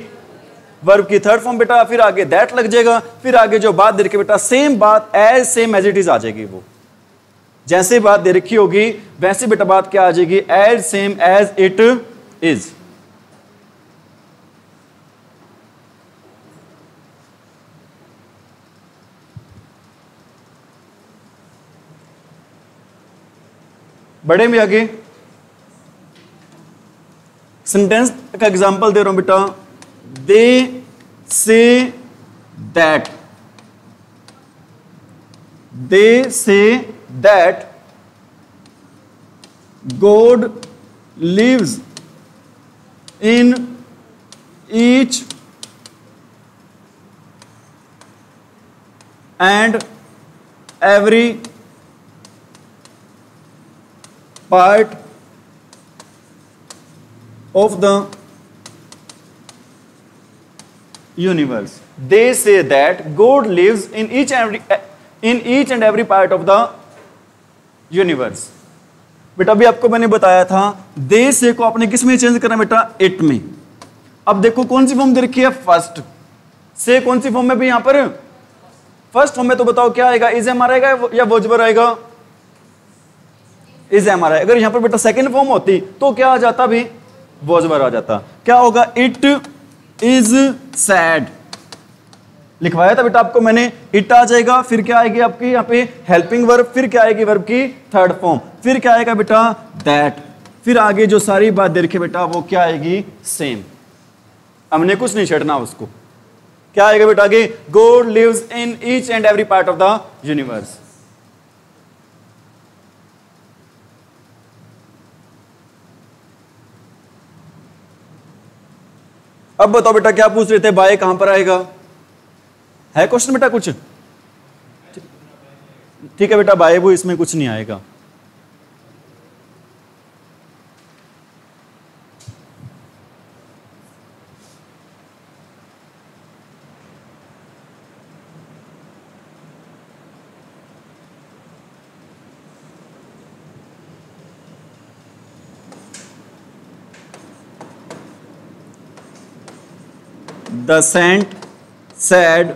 वर्ब की थर्ड फॉर्म बेटा। फिर आगे दैट लग जाएगा। फिर आगे जो बात दे रखी बेटा सेम बात, as same as it is आ जाएगी। वो जैसे बात दे रखी होगी वैसे बेटा बात क्या आ जाएगी? As same as it is. बड़े में आगे सेंटेंस का एग्जांपल दे रहा हूं बेटा। दे say that, they say that God lives in each and every part of the universe. They say that God lives in each and every part of the universe. बेटा अभी आपको मैंने बताया था दे से को आपने किस में चेंज करना बेटा, इट में. अब देखो कौन सी फॉर्म दे रखी है, फर्स्ट. से कौन सी फॉर्म में भी यहां पर फर्स्ट फॉर्म में, तो बताओ क्या आएगा, इज एम आर आएगा या वॉजबर आएगा, इज एम आर आएगा. अगर यहां पर बेटा सेकंड फॉर्म होती तो क्या आ जाता, भी वॉजबर आ जाता. क्या होगा, इट इज सैड. लिखवाया था बेटा आपको मैंने, इट आ जाएगा, फिर क्या आएगी आपकी यहाँ पे हेल्पिंग वर्ब, फिर क्या आएगी वर्ब की थर्ड फॉर्म, फिर क्या आएगा बेटा दैट, फिर आगे जो सारी बात दे रखी बेटा वो क्या आएगी, सेम. हमने कुछ नहीं छेड़ना उसको. क्या आएगा बेटा आगे, God lives in each and every part of the universe. अब बताओ बेटा क्या पूछ रहे थे, बाय कहां पर आएगा, है क्वेश्चन बेटा कुछ, ठीक है बेटा बाय वो इसमें कुछ नहीं आएगा. The saint said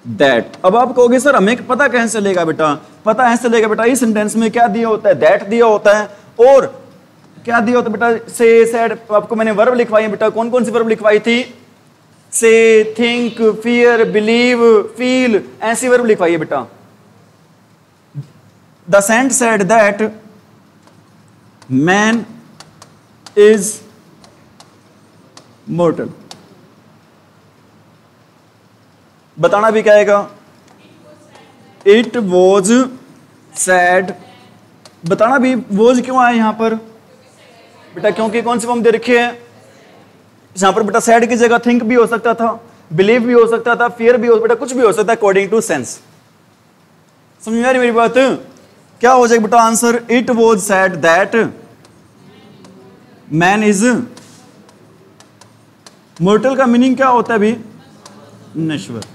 that. अब आप कहोगे सर हमें पता कैसे चलेगा बेटा, पता ऐसे चलेगा बेटा इस सेंटेंस में क्या दिया होता है, दैट दिया होता है, और क्या दिया होता है बेटा, से सैड. आपको मैंने वर्ब लिखवाई है बेटा, कौन कौन सी वर्ब लिखवाई थी, say, think, fear, believe, feel, ऐसी वर्ब लिखवाई है बेटा. The saint said that man is mortal. बताना भी क्या आएगा, इट वॉज सैड. बताना भी वॉज क्यों आया यहां पर बेटा, क्योंकि कौन सी फॉर्म दे रखी है यहां पर बेटा, सैड की जगह थिंक भी हो सकता था, बिलीव भी हो सकता था, फियर भी हो, बेटा कुछ भी हो सकता है अकॉर्डिंग टू सेंस. समझ में आ रही मेरी बात, क्या हो जाएगा बेटा answer, it was sad that man is mortar. का मीनिंग क्या होता है भी, नश्वर.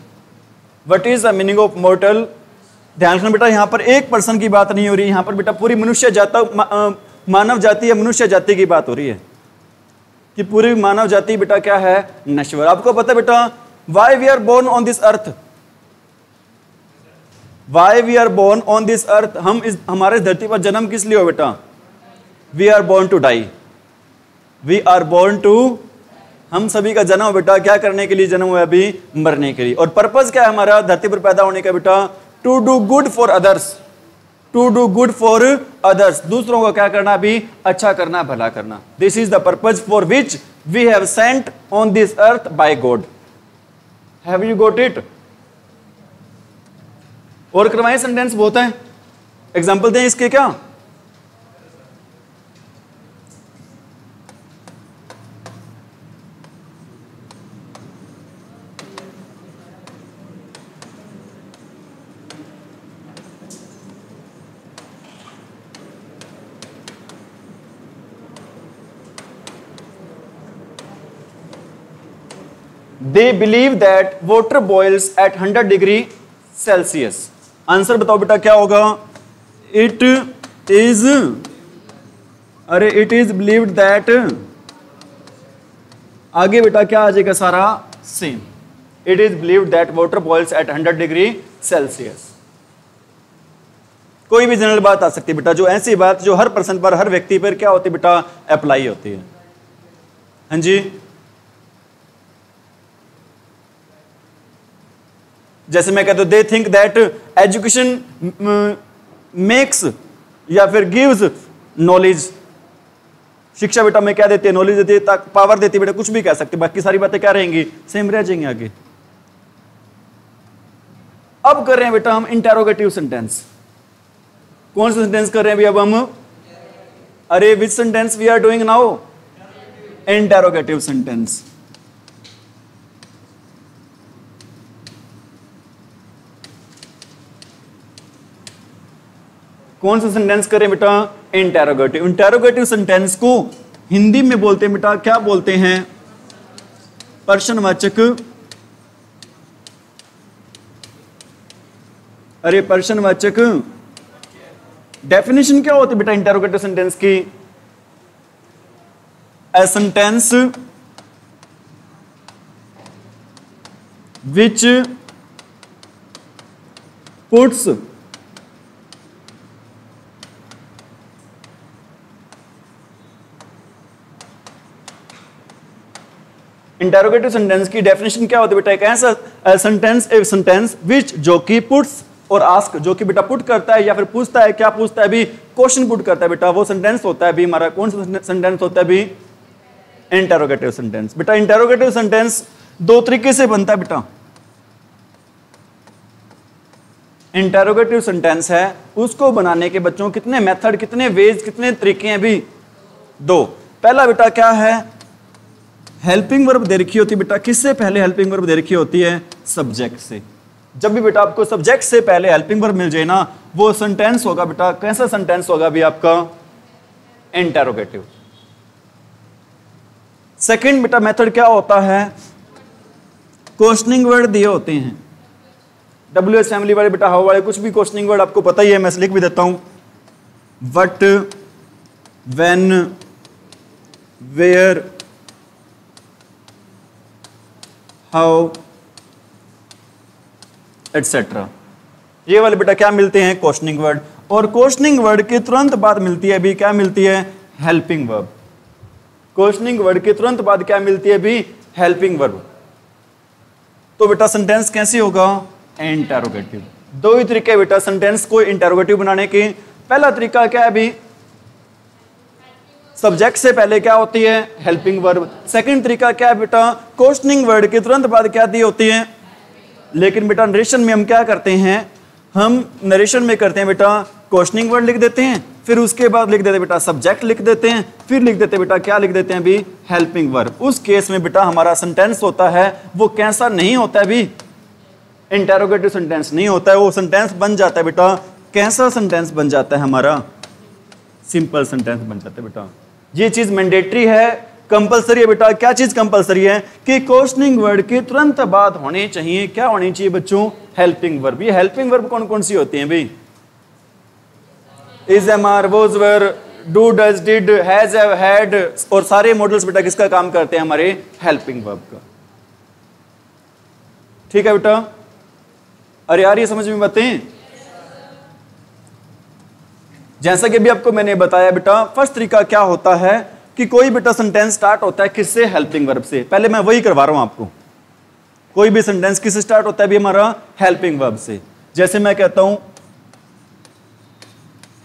What is the meaning of mortal? ध्यान रखना बेटा यहां पर एक पर्सन की बात नहीं हो रही, यहां पर बेटा पूरी मनुष्य जाता मानव जाति या मनुष्य जाति की बात हो रही है कि पूरी मानव जाति बेटा क्या है, नश्वर. आपको पता है बेटा why we are born on this earth, why we are born on this earth, हम इस हमारे इस धरती पर जन्म किस लिए हो बेटा, we are born to die, we are born to, हम सभी का जन्म बेटा क्या करने के लिए जन्म हुआ, अभी मरने के लिए. और पर्पस क्या है हमारा धरती पर पैदा होने का बेटा, to do good for others, to do good for others, दूसरों को क्या करना, अभी अच्छा करना, भला करना. This is the purpose for which we have sent on this earth by God. Have you got it? और करवाएं सेंटेंस बहुत है, एग्जाम्पल दें इसके क्या, They believe that water boils at 100 degree Celsius. Answer बताओ बेटा क्या होगा, इट इज, अरे इट इज बिलीव्ड दैट, आगे बेटा क्या आ जाएगा सारा same, it is believed that water boils at 100 degree Celsius. कोई भी जनरल बात आ सकती है बेटा, जो ऐसी बात जो हर पर्सन पर, हर व्यक्ति पर क्या होती है बेटा, अप्लाई होती है. हाँ जी, जैसे मैं कहता हूं they think that education makes या फिर गिव्स नॉलेज. शिक्षा बेटा में क्या देती है, नॉलेज देती है, पावर देती है बेटा, कुछ भी कह सकते, बाकी सारी बातें क्या रहेंगी, सेम रह जाएंगी आगे. अब कर रहे हैं बेटा हम इंटेरोगेटिव सेंटेंस. कौन सा सेंटेंस कर रहे हैं अभी अब हम, अरे which sentence we are doing now, interrogative sentence. कौन सा सेंटेंस करें बेटा? इंटेरोगेटिव। इंटेरोगेटिव सेंटेंस को हिंदी में बोलते हैं बेटा, क्या बोलते हैं? प्रश्नवाचक। अरे प्रश्नवाचक। डेफिनेशन क्या होती है बेटा इंटेरोगेटिव सेंटेंस की? A sentence which puts interrogative sentence की डेफिनेशन क्या होती है बेटा? एक ऐसा सेंटेंस विच, जो कि पुट्स और आस्क, जो कि बेटा पुट करता है या फिर पूछता है। क्या पूछता है? अभी क्वेश्चन पुट करता है बेटा, वो सेंटेंस होता है अभी हमारा। कौन सा सेंटेंस होता है अभी? Interrogative sentence. बेटा इंटेरोगेटिव सेंटेंस दो तरीके से बनता है बेटा। इंटेरोगेटिव सेंटेंस है, उसको बनाने के बच्चों कितने मेथड, कितने वेज, कितने तरीके हैं अभी? दो। पहला बेटा क्या है? हेल्पिंग वर्ब दे रखी होती है बेटा। किससे पहले हेल्पिंग वर्ब दे रखी होती है? सब्जेक्ट से। जब भी बेटा आपको सब्जेक्ट से पहले हेल्पिंग वर्ब मिल जाए ना, वो सेंटेंस होगा बेटा, कैसा सेंटेंस होगा अभी आपका? इंटेरोगेटिव। सेकंड बेटा मेथड क्या होता है? क्वेश्चनिंग वर्ड दिए होते हैं, डब्ल्यू असेंबली वाले बेटा, हाउ वाले, कुछ भी क्वेश्चनिंग वर्ड आपको पता ही है, मैं लिख भी देता हूं। What, when, where, how, etcetera. ये वाले बेटा क्या मिलते हैं? Questioning word. और क्वेश्चनिंग वर्ड के तुरंत बाद मिलती है अभी क्या मिलती है? Helping verb. क्वेश्चनिंग वर्ड के तुरंत बाद क्या मिलती है अभी? Helping verb. तो बेटा सेंटेंस कैसे होगा? इंटेरोगेटिव। दो ही तरीके बेटा सेंटेंस को इंटेरोगेटिव बनाने के। पहला तरीका क्या है अभी? सब्जेक्ट से पहले क्या होती है? Helping verb. सेकंड तरीका क्या है बेटा? क्वेश्चनिंग वर्ड के तुरंत बाद क्या दी होती है? लेकिन बेटा नरेशन में हम क्या करते हैं? हम नरेशन में करते हैं बेटा, क्वेश्चनिंग वर्ड लिख देते हैं, फिर उसके बाद लिख देते हैं बेटा सब्जेक्ट लिख देते हैं, फिर लिख देते हैं बेटा क्या लिख देते हैं अभी? Helping verb. उस केस में बेटा हमारा सेंटेंस होता है वो कैसा नहीं होता है अभी? इंटेरोगेटिव सेंटेंस नहीं होता है। वो सेंटेंस बन जाता है बेटा, कैसा सेंटेंस बन जाता है हमारा? सिंपल सेंटेंस बन जाता है बेटा। ये चीज मैंडेटरी है, कंपलसरी है बेटा। क्या चीज कंपलसरी है? कि क्वेश्चनिंग वर्ड के तुरंत बाद होने चाहिए, क्या होनी चाहिए बच्चों? Helping verb. ये हेल्पिंग वर्ब कौन कौन सी होती हैं भाई? Is, am, are, was, were, do, does, did, has, have, had, और सारे मॉडल्स बेटा किसका काम करते हैं? हमारे हेल्पिंग वर्ब का। ठीक है बेटा? अरे यार ये समझ में बातें? जैसा कि अभी आपको मैंने बताया बेटा, फर्स्ट तरीका क्या होता है कि कोई बेटा सेंटेंस स्टार्ट होता है किससे? हेल्पिंग वर्ब से। पहले मैं वही करवा रहा हूं आपको। कोई भी सेंटेंस किससे स्टार्ट होता है भी? हमारा हेल्पिंग वर्ब से। जैसे मैं कहता हूं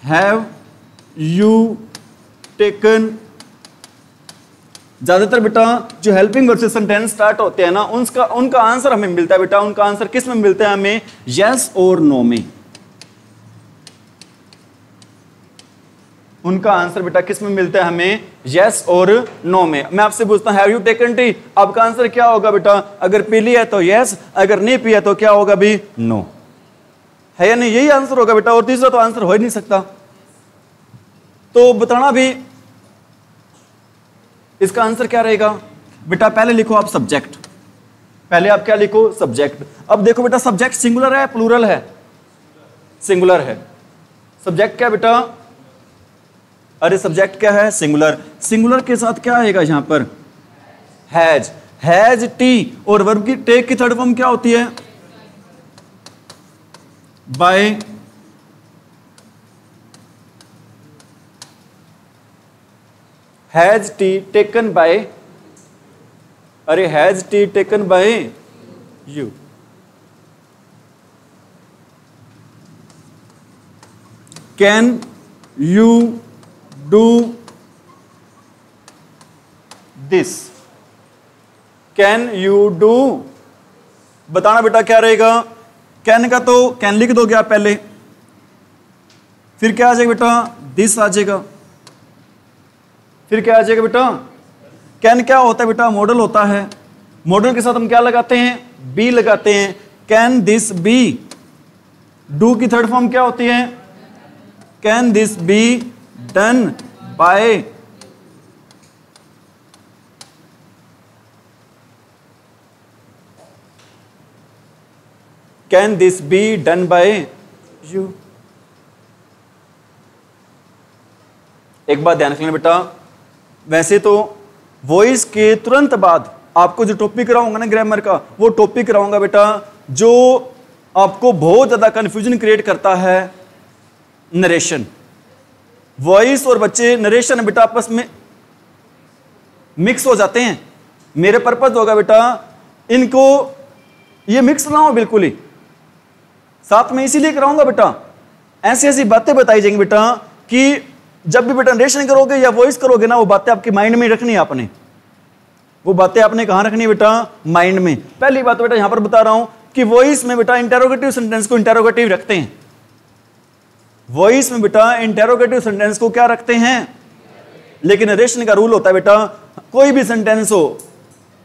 हैव यू टेकन। ज्यादातर बेटा जो हेल्पिंग वर्ब से सेंटेंस स्टार्ट होते हैं ना, उनका आंसर हमें मिलता है बेटा। उनका आंसर किस में मिलता है हमें? यस और नो में। उनका आंसर बेटा किस में मिलता है हमें? यस और नो में। मैं आपसे पूछता हूं हैव यू टेकन टी, आपका आंसर क्या होगा बेटा? अगर पी लिया है तो यस, अगर नहीं पिया तो क्या होगा भी? नो। है या नहीं? यही आंसर होगा बेटा, और तीसरा तो आंसर हो ही नहीं सकता। तो बताना भी इसका आंसर क्या रहेगा बेटा? पहले लिखो आप सब्जेक्ट। पहले आप क्या लिखो? सब्जेक्ट। अब देखो बेटा सब्जेक्ट सिंगुलर है प्लूरल है? सिंगुलर है। सब्जेक्ट क्या बेटा? अरे सब्जेक्ट क्या है? सिंगुलर। सिंगुलर के साथ क्या आएगा यहां पर? हैज। हैज टी, और वर्ब की टेक की थर्ड फॉर्म क्या होती है? By. Has tea taken by. अरे has tea taken by you. Can you do this. Can you do, बताना बेटा क्या रहेगा? कैन का तो कैन लिख दोगे आप पहले, फिर क्या आ जाएगा बेटा? दिस आ जाएगा। फिर क्या आ जाएगा बेटा? कैन क्या होता है बेटा? मॉडल होता है। मॉडल के साथ हम क्या लगाते हैं? बी लगाते हैं। Can this be. डू की थर्ड फॉर्म क्या होती है? Can this be done by can this be done by you. एक बात ध्यान रखना बेटा, वैसे तो वॉइस के तुरंत बाद आपको जो टॉपिक कराऊंगा ना ग्रामर का, वो टॉपिक कराऊंगा बेटा जो आपको बहुत ज्यादा कंफ्यूजन क्रिएट करता है, नरेशन। वॉइस और बच्चे नरेशन बेटा आपस में मिक्स हो जाते हैं। मेरे पर्पज होगा बेटा इनको ये मिक्स ना हो बिल्कुल ही, साथ में इसीलिए कराऊंगा बेटा। ऐसी ऐसी बातें बताई जाएंगी बेटा कि जब भी बेटा नरेशन करोगे या वॉइस करोगे ना, वो बातें आपके माइंड में रखनी है आपने। वो बातें आपने कहां रखनी है बेटा? माइंड में। पहली बात बेटा यहां पर बता रहा हूं कि वॉइस में बेटा इंटेरोगेटिव सेंटेंस को इंटेरोगेटिव रखते हैं। वॉइस में बेटा इंटेरोगेटिव सेंटेंस को क्या रखते हैं? लेकिन नरेशन का रूल होता है बेटा, कोई भी सेंटेंस हो,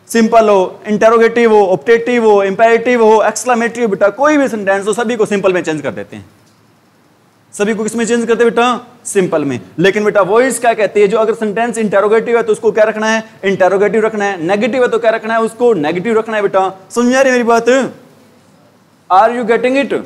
सिंपल हो, इंटेरोगेटिव हो, ऑप्टेटिव हो, इंपेरेटिव हो, एक्सक्लेमेटरी हो, बेटा कोई भी सेंटेंस हो, सभी को सिंपल में चेंज कर देते हैं। सभी को किसमें चेंज करते बेटा? सिंपल में। लेकिन बेटा वॉइस क्या कहती है, जो अगर सेंटेंस इंटेरोगेटिव है तो उसको क्या रखना है? इंटेरोगेटिव रखना है। नेगेटिव है तो क्या रखना है? उसको नेगेटिव रखना है बेटा। समझ आ रही मेरी बात? Are you getting it?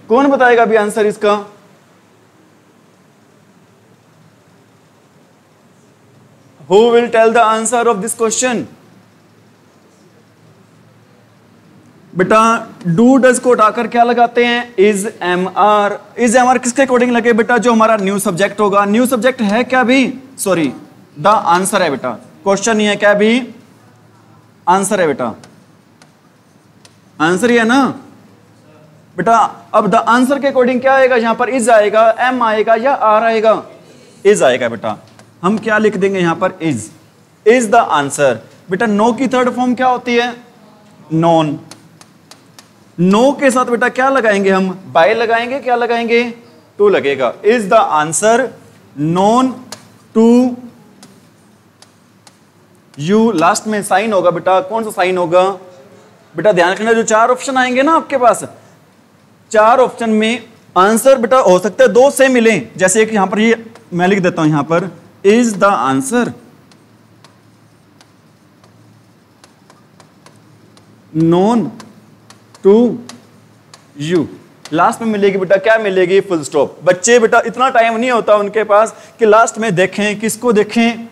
कौन बताएगा अभी आंसर इसका? Who will tell the answer of this question? बेटा डू डज को हटाकर क्या लगाते हैं? Is am are. Is am are किसके अकॉर्डिंग लगे बेटा? जो हमारा न्यू सब्जेक्ट होगा। न्यू सब्जेक्ट है क्या भी? सॉरी, द आंसर है बेटा। क्वेश्चन नहीं है क्या भी? आंसर है बेटा। आंसर ही है ना बेटा। अब द आंसर के अकॉर्डिंग क्या आएगा? यहां पर इज आएगा, एम आएगा या आर आएगा? इज आएगा बेटा। हम क्या लिख देंगे यहां पर? Is the answer. बेटा नो की थर्ड फॉर्म क्या होती है? नॉन। नो के साथ बेटा क्या लगाएंगे हम? बाय लगाएंगे। क्या लगाएंगे? टू लगेगा। Is the answer known to you. Last में साइन होगा बेटा। कौन सा साइन होगा बेटा? ध्यान रखना, जो चार ऑप्शन आएंगे ना आपके पास, चार ऑप्शन में आंसर बेटा हो सकता है दो से मिले। जैसे एक यहां पर ये मैं लिख देता हूं, यहां पर is the answer known to you. Last में मिलेगी बेटा क्या मिलेगी? Full stop. बच्चे बेटा इतना टाइम नहीं होता उनके पास कि लास्ट में देखें। किसको देखें?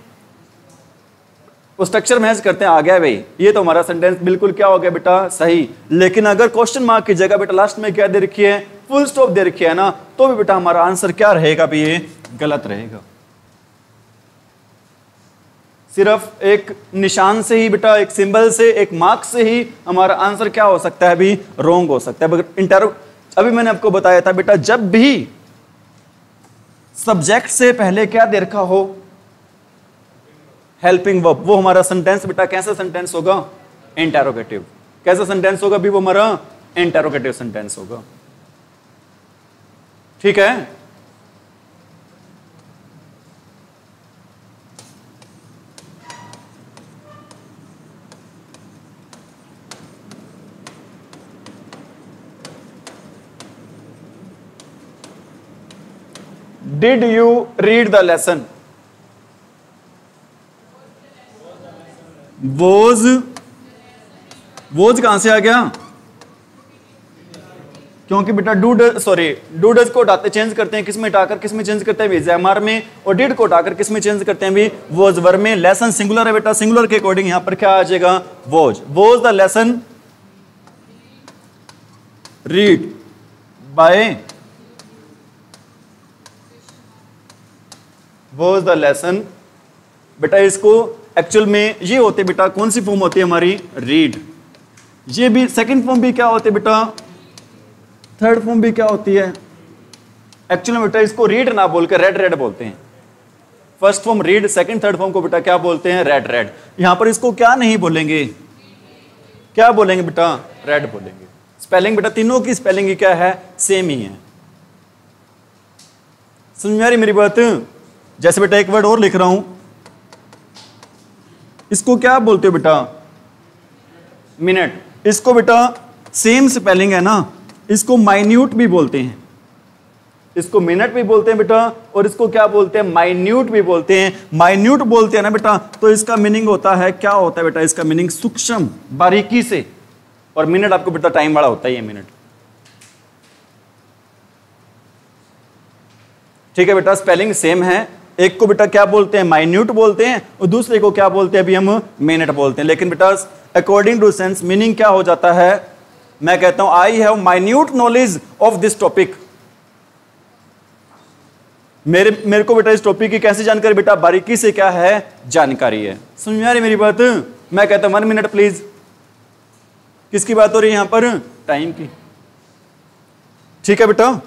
वो स्ट्रक्चर मैच करते हैं, आ गया भाई, ये तो हमारा सेंटेंस बिल्कुल क्या हो गया बेटा? सही। लेकिन अगर क्वेश्चन मार्क की जगह बेटा लास्ट में क्या दे रखी है? फुल स्टॉप दे रखी है ना, तो भी बेटा हमारा आंसर क्या रहेगा भी? ये गलत रहेगा। सिर्फ एक निशान से ही बेटा, एक सिंबल से, एक मार्क से ही हमारा आंसर क्या हो सकता है? अभी रॉन्ग हो सकता है। अभी मैंने आपको बताया था बेटा, जब भी सब्जेक्ट से पहले क्या दे रखा हो? हेल्पिंग वर्ब, वो हमारा सेंटेंस बेटा कैसा सेंटेंस होगा? इंटेरोगेटिव। कैसा सेंटेंस होगा भी? वो हमारा इंटेरोगेटिव सेंटेंस होगा। ठीक है? Did you read the lesson? Was कहां से आ गया? क्योंकि बेटा डू डज को हटाते चेंज करते हैं, किसमें हटाकर किसमें चेंज करते हैं? एमआर में। और डिड को हटाकर किसमें चेंज करते हैं? भी वोज वर्ब में। लेसन सिंगुलर है बेटा, सिंगुलर के अकॉर्डिंग यहां पर क्या आ जाएगा? Was. Was the lesson read by, was the lesson बेटा। इसको एक्चुअल में ये होते बेटा, कौन सी फॉर्म होती है हमारी? रीड। ये भी सेकंड फॉर्म भी क्या होती है बेटा? थर्ड फॉर्म भी क्या होती है? एक्चुअल में बेटा इसको रीड ना बोलकर रेड रेड बोलते हैं। First form read, second third form को बेटा क्या बोलते हैं? Red red. यहां पर इसको क्या नहीं बोलेंगे? क्या बोलेंगे बेटा? रेड बोलेंगे। स्पेलिंग बेटा तीनों की स्पेलिंग की क्या है, सेम ही है। समझ में आ रही मेरी बात? जैसे बेटा एक वर्ड और लिख रहा हूं, इसको क्या बोलते हो बेटा, मिनट। इसको बेटा सेम स्पेलिंग है ना, इसको माइन्यूट भी बोलते हैं, इसको मिनट भी बोलते हैं बेटा, और इसको क्या बोलते हैं, माइन्यूट भी बोलते हैं। माइन्यूट बोलते हैं ना बेटा, तो इसका मीनिंग होता है, क्या होता है बेटा, इसका मीनिंग सूक्ष्म, बारीकी से। और मिनट आपको बेटा टाइम वाला होता है, ये मिनट। ठीक है बेटा, स्पेलिंग सेम है। एक को बेटा क्या बोलते हैं, माइन्यूट बोलते हैं, और दूसरे को क्या बोलते हैं, अभी हम मिनट बोलते हैं। लेकिन बेटा अकॉर्डिंग टू सेंस मीनिंग क्या हो जाता है, मैं कहता हूं I have minute knowledge of this topic. मेरे को बेटा इस टॉपिक की कैसी जानकारी, बेटा बारीकी से क्या है, जानकारी है। समझ में आ रही मेरी बात? मैं कहता हूं 1 मिनट प्लीज। किसकी बात हो रही है यहां पर, टाइम की। ठीक है बेटा,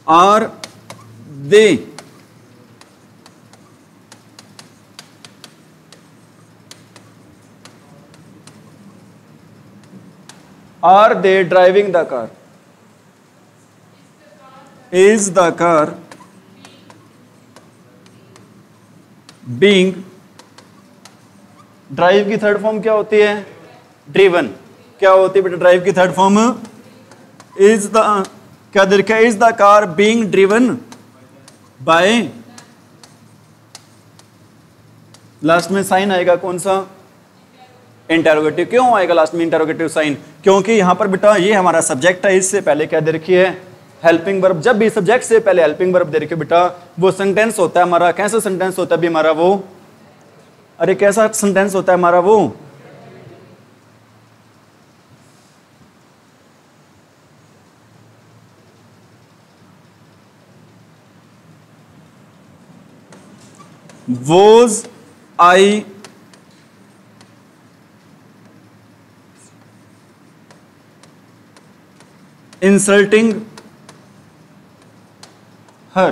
are they driving the car, is the car being, drive की थर्ड फॉर्म क्या होती है, ड्रिवन। क्या होती है बेटा ड्राइव की थर्ड फॉर्म, इज द, क्या दे रखा है, is the car being driven by, last में साइन आएगा कौन सा, इंटेरोगेटिव। क्यों आएगा लास्ट में इंटेरोगेटिव साइन, क्योंकि यहां पर बेटा ये हमारा सब्जेक्ट है, इससे पहले क्या दे रखी है, हेल्पिंग वर्ब। जब भी सब्जेक्ट से पहले हेल्पिंग वर्ब दे रखी है बेटा, वो सेंटेंस होता है हमारा, कैसा सेंटेंस होता है अभी हमारा वो, अरे कैसा सेंटेंस होता है हमारा वो, was I insulting her,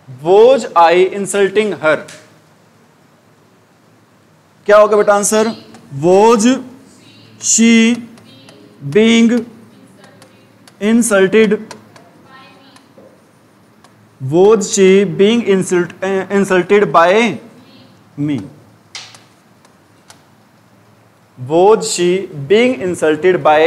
was I insulting her। क्या होगा बेटा answer, was she being insulted, was she being insulted by me, was she being insulted by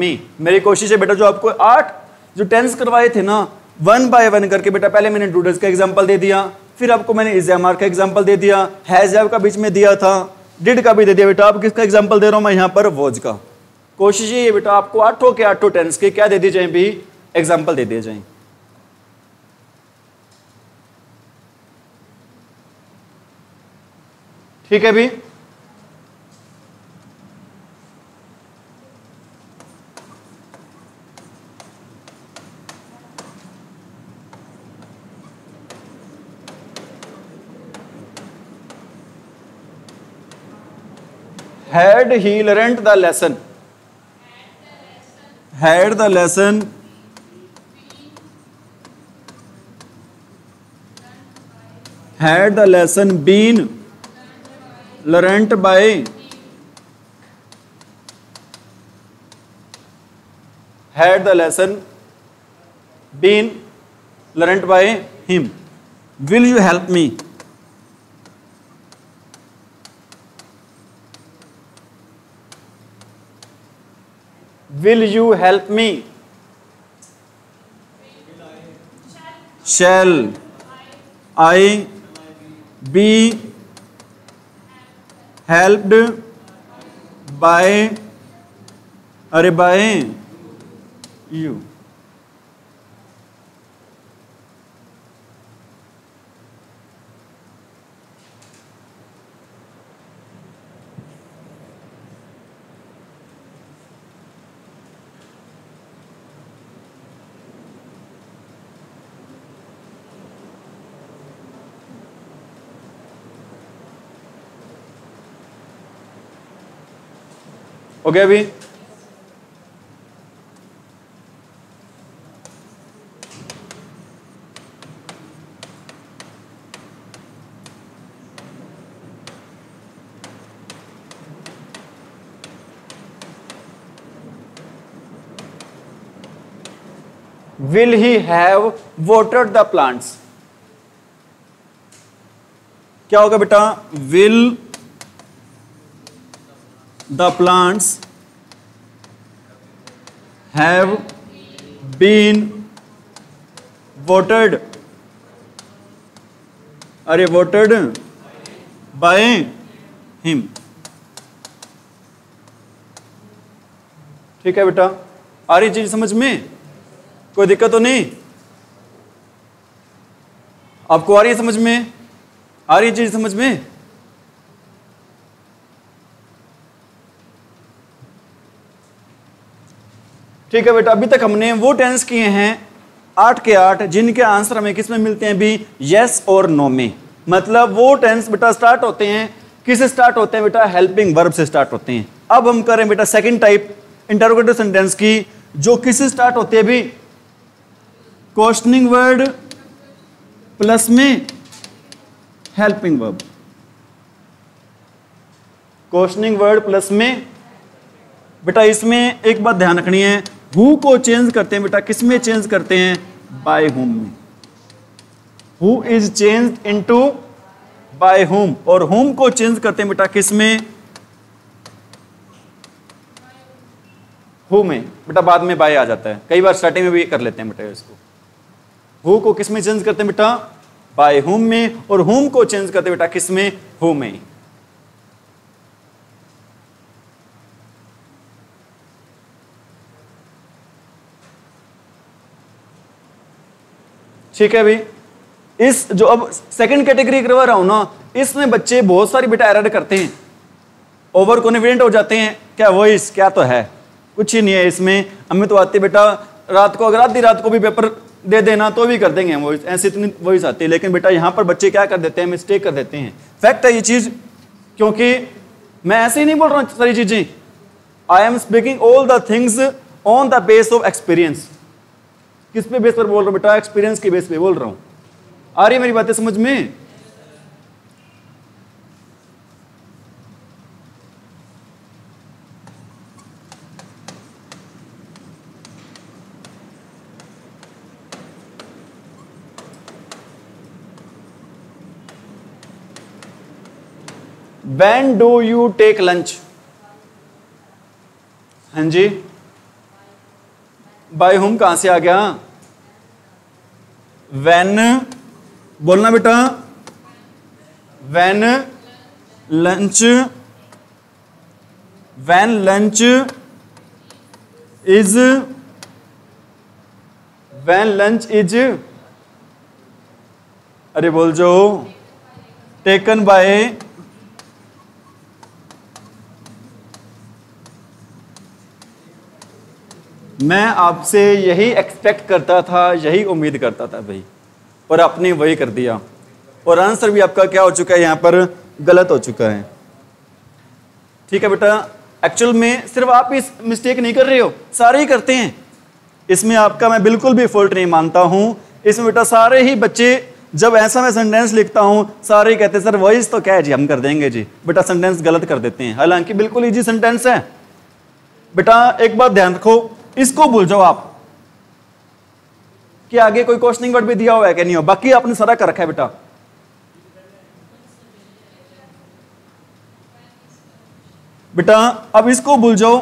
me। मेरी कोशिश है बेटा जो आपको 8 जो टेंस करवाए थे ना 1 बाय 1 करके बेटा, पहले मैंने डू डज का एग्जांपल दे दिया, फिर आपको मैंने इज एम आर का एग्जांपल दे दिया, हैज हैव का बीच में दिया था, डिड का भी दे दिया बेटा। अब किसका एग्जांपल दे रहा हूं मैं यहां पर, वॉज का। कोशिश ये बेटा आपको 8 के 8 टेंस के क्या दे दिए जाए भी, एग्जाम्पल दे दिए जाए। ठीक है भी, had he learnt the lesson, had the lesson been learnt by, had the lesson been learnt by him, will you help me, will you help me, shall I be helped by, अरे by you। हो गया अभी, will he have watered the plants. क्या होगा बेटा? Will the plants have been watered, अरे watered by him। ठीक है बेटा, आ रही चीज समझ में? कोई दिक्कत तो नहीं? आपको आ रही है समझ में? आ रही चीज समझ में? ठीक है बेटा, अभी तक हमने वो टेंस किए हैं 8 के 8 जिनके आंसर हमें किस में मिलते हैं भी? यस और नो में। मतलब वो टेंस बेटा स्टार्ट होते हैं किससे स्टार्ट होते हैं बेटा? हेल्पिंग वर्ब से स्टार्ट होते हैं। अब हम करें बेटा सेकंड टाइप इंटरोगेटिव सेंटेंस की, जो किससे स्टार्ट होते हैं भी? क्वेश्चनिंग वर्ड प्लस में helping verb. Questioning word plus में बेटा, इसमें एक बात ध्यान रखनी है, हु को चेंज करते हैं बेटा किस में चेंज करते हैं? बाय हुम में। Who is changed into by whom, और हुम को चेंज करते हैं बेटा किस में? हु में। बेटा बाद में बाय आ जाता है, कई बार स्टार्टिंग में भी कर लेते हैं बेटा इसको। हु को किस में चेंज करते हैं बेटा? बाय हुम में, और हुम को चेंज करते हैं बेटा किस में? हु में। ठीक है भाई, इस जो अब सेकंड कैटेगरी करवा रहा हूं ना, इसमें बच्चे बहुत सारी बेटा एरर करते हैं, ओवर कॉन्फिडेंट हो जाते हैं। क्या वॉइस क्या तो है, कुछ ही नहीं है इसमें। हमें तो आती बेटा रात को, अगर आधी रात को भी पेपर दे देना तो भी कर देंगे हम वॉइस, ऐसी इतनी वॉइस आती है। लेकिन बेटा यहाँ पर बच्चे क्या कर देते हैं? मिस्टेक कर देते हैं। फैक्ट है ये चीज, क्योंकि मैं ऐसे ही नहीं बोल रहा हूँ सारी चीजें। I am speaking all the things on the base of experience. किस पे बेस पर बोल रहा हूं बेटा? एक्सपीरियंस के बेस पे बोल रहा हूं। आ रही है मेरी बातें समझ में? When do you take lunch? हाँ जी, बाय होम कहां से आ गया? When बोलना बेटा, when lunch is अरे बोल जो टेकन बाय मैं आपसे यही एक्सपेक्ट करता था, यही उम्मीद करता था भाई, और आपने वही कर दिया, और आंसर भी आपका क्या हो चुका है? यहां पर गलत हो चुका है। ठीक है बेटा, एक्चुअल में सिर्फ आप इस मिस्टेक नहीं कर रहे हो, सारे ही करते हैं। इसमें आपका मैं बिल्कुल भी फॉल्ट नहीं मानता हूं। इसमें बेटा सारे ही बच्चे, जब ऐसा मैं सेंटेंस लिखता हूं, सारे ही कहते हैं सर वॉइस तो क्या है जी, हम कर देंगे जी। बेटा सेंटेंस गलत कर देते हैं, हालांकि बिल्कुल इजी सेंटेंस है। बेटा एक बात ध्यान रखो, इसको भूल जाओ आप कि आगे कोई क्वेश्चनिंग वर्ड भी दिया हुआ है कि नहीं हो, बाकी आपने सारा कर रखा है बेटा। बेटा अब इसको भूल जाओ,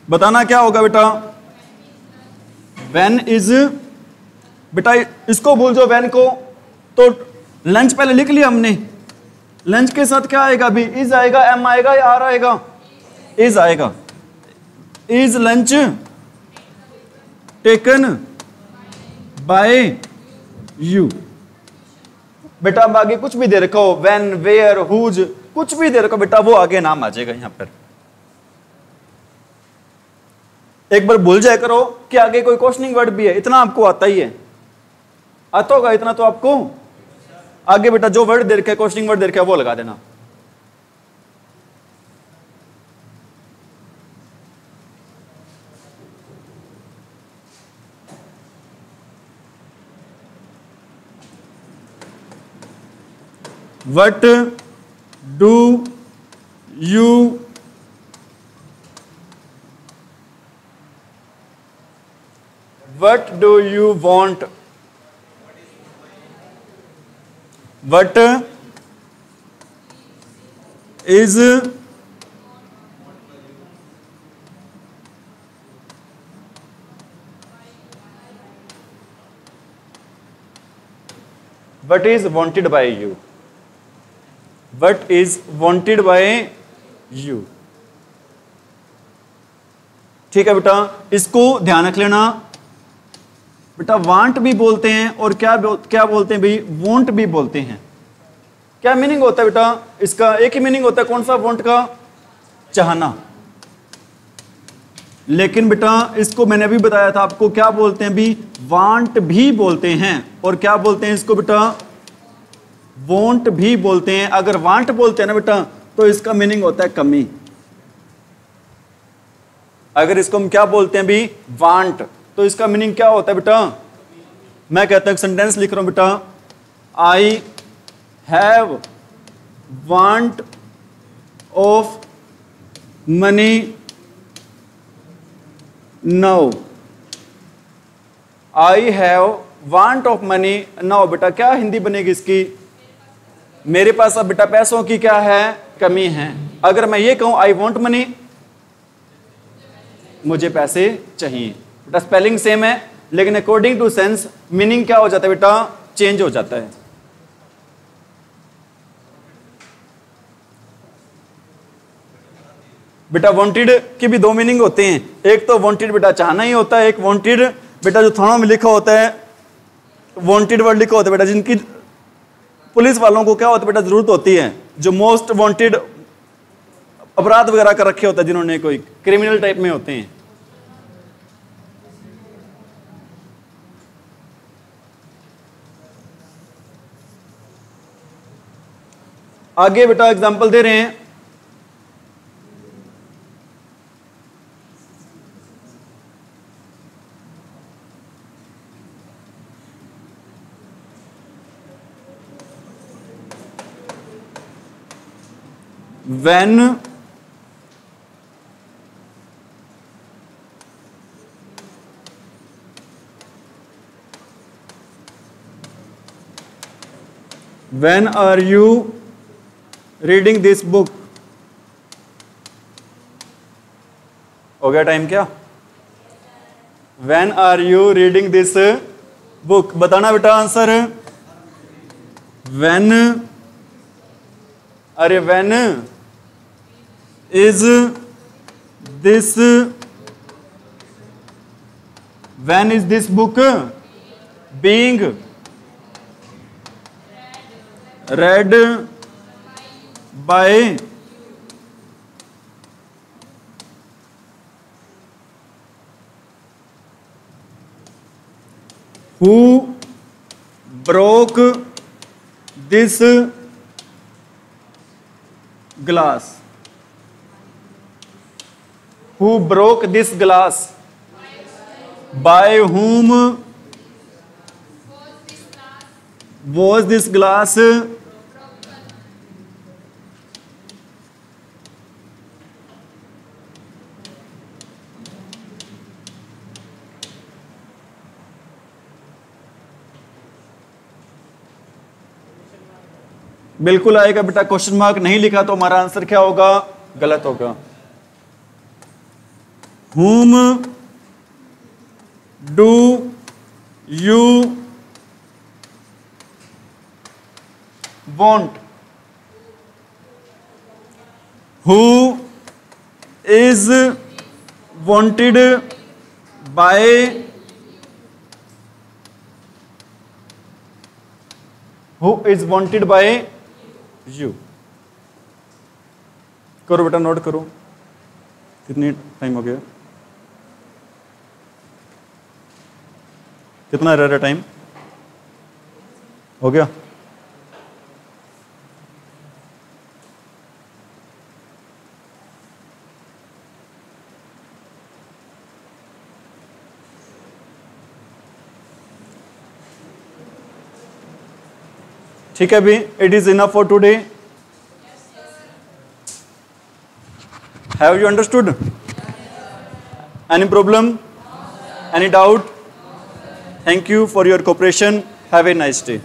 बताना क्या होगा बेटा? व्हेन इज, बेटा इसको भूल जाओ व्हेन को, तो लंच पहले लिख लिया हमने, लंच के साथ क्या आएगा अभी? इज आएगा, एम आएगा या आर आएगा? इज आएगा। Is lunch taken by you. बेटा अब आगे कुछ भी दे रखो, व्हेन, वेयर, हुज, कुछ भी दे रखो बेटा, वो आगे नाम आ जाएगा यहां पर। एक बार भूल जाया करो कि आगे कोई क्वेश्चनिंग वर्ड भी है, इतना आपको आता ही है, आता होगा इतना तो आपको। आगे बेटा जो वर्ड दे रखा है, क्वेश्चनिंग वर्ड दे रखा है, वो लगा देना। What do What do you want? What is wanted by you? What is wanted by you? ठीक है बेटा, इसको ध्यान रख लेना बेटा। वांट भी बोलते हैं और क्या बोलते हैं भाई, वोंट भी बोलते हैं। क्या मीनिंग होता है बेटा इसका? एक ही मीनिंग होता है। कौन सा? वोंट का चाहना। लेकिन बेटा इसको मैंने अभी बताया था आपको, क्या बोलते हैं भी, वांट भी बोलते हैं। और क्या बोलते हैं इसको बेटा? वोंट भी बोलते हैं। अगर वांट बोलते हैं ना बेटा तो इसका मीनिंग होता है कमी। अगर इसको हम क्या बोलते हैं भी, वांट, तो इसका मीनिंग क्या होता है बेटा? मैं कहता हूं सेंटेंस लिख रहा हूं बेटा, I have want of money now. I have want of money now. बेटा क्या हिंदी बनेगी इसकी? मेरे पास अब बेटा पैसों की क्या है? कमी है। अगर मैं ये कहूं आई वांट मनी, मुझे पैसे चाहिए। बेटा स्पेलिंग सेम है लेकिन अकॉर्डिंग टू सेंस मीनिंग क्या हो जाता है बेटा? चेंज हो जाता है। बेटा वांटेड की भी दो मीनिंग होते हैं। एक तो वांटेड बेटा चाहना ही होता है, एक वांटेड बेटा जो थानों में लिखा होता है, वांटेड वर्ड लिखा होता है बेटा, जिनकी पुलिस वालों को क्या होता है बेटा? जरूरत होती है, जो मोस्ट वांटेड अपराध वगैरह कर रखे होता है, जिन्होंने कोई क्रिमिनल टाइप में होते हैं। आगे बेटा एग्जांपल दे रहे हैं। When are you reading this book? हो गया टाइम क्या? When are you reading this book? बताना बेटा आंसर। When, अरे when is this, when is this book being read by who broke this glass? Who broke this glass? By whom was this glass? बिल्कुल आएगा बेटा। Question mark नहीं लिखा तो हमारा आंसर क्या होगा? गलत होगा। Whom do you want? Who is wanted by you? करो बेटा, नोट करो। कितनी टाइम हो गया? कितना रह रहा टाइम? हो गया? ठीक है भी, it is enough for today. Have you understood? Any problem? Any doubt? Thank you for your cooperation, have a nice day.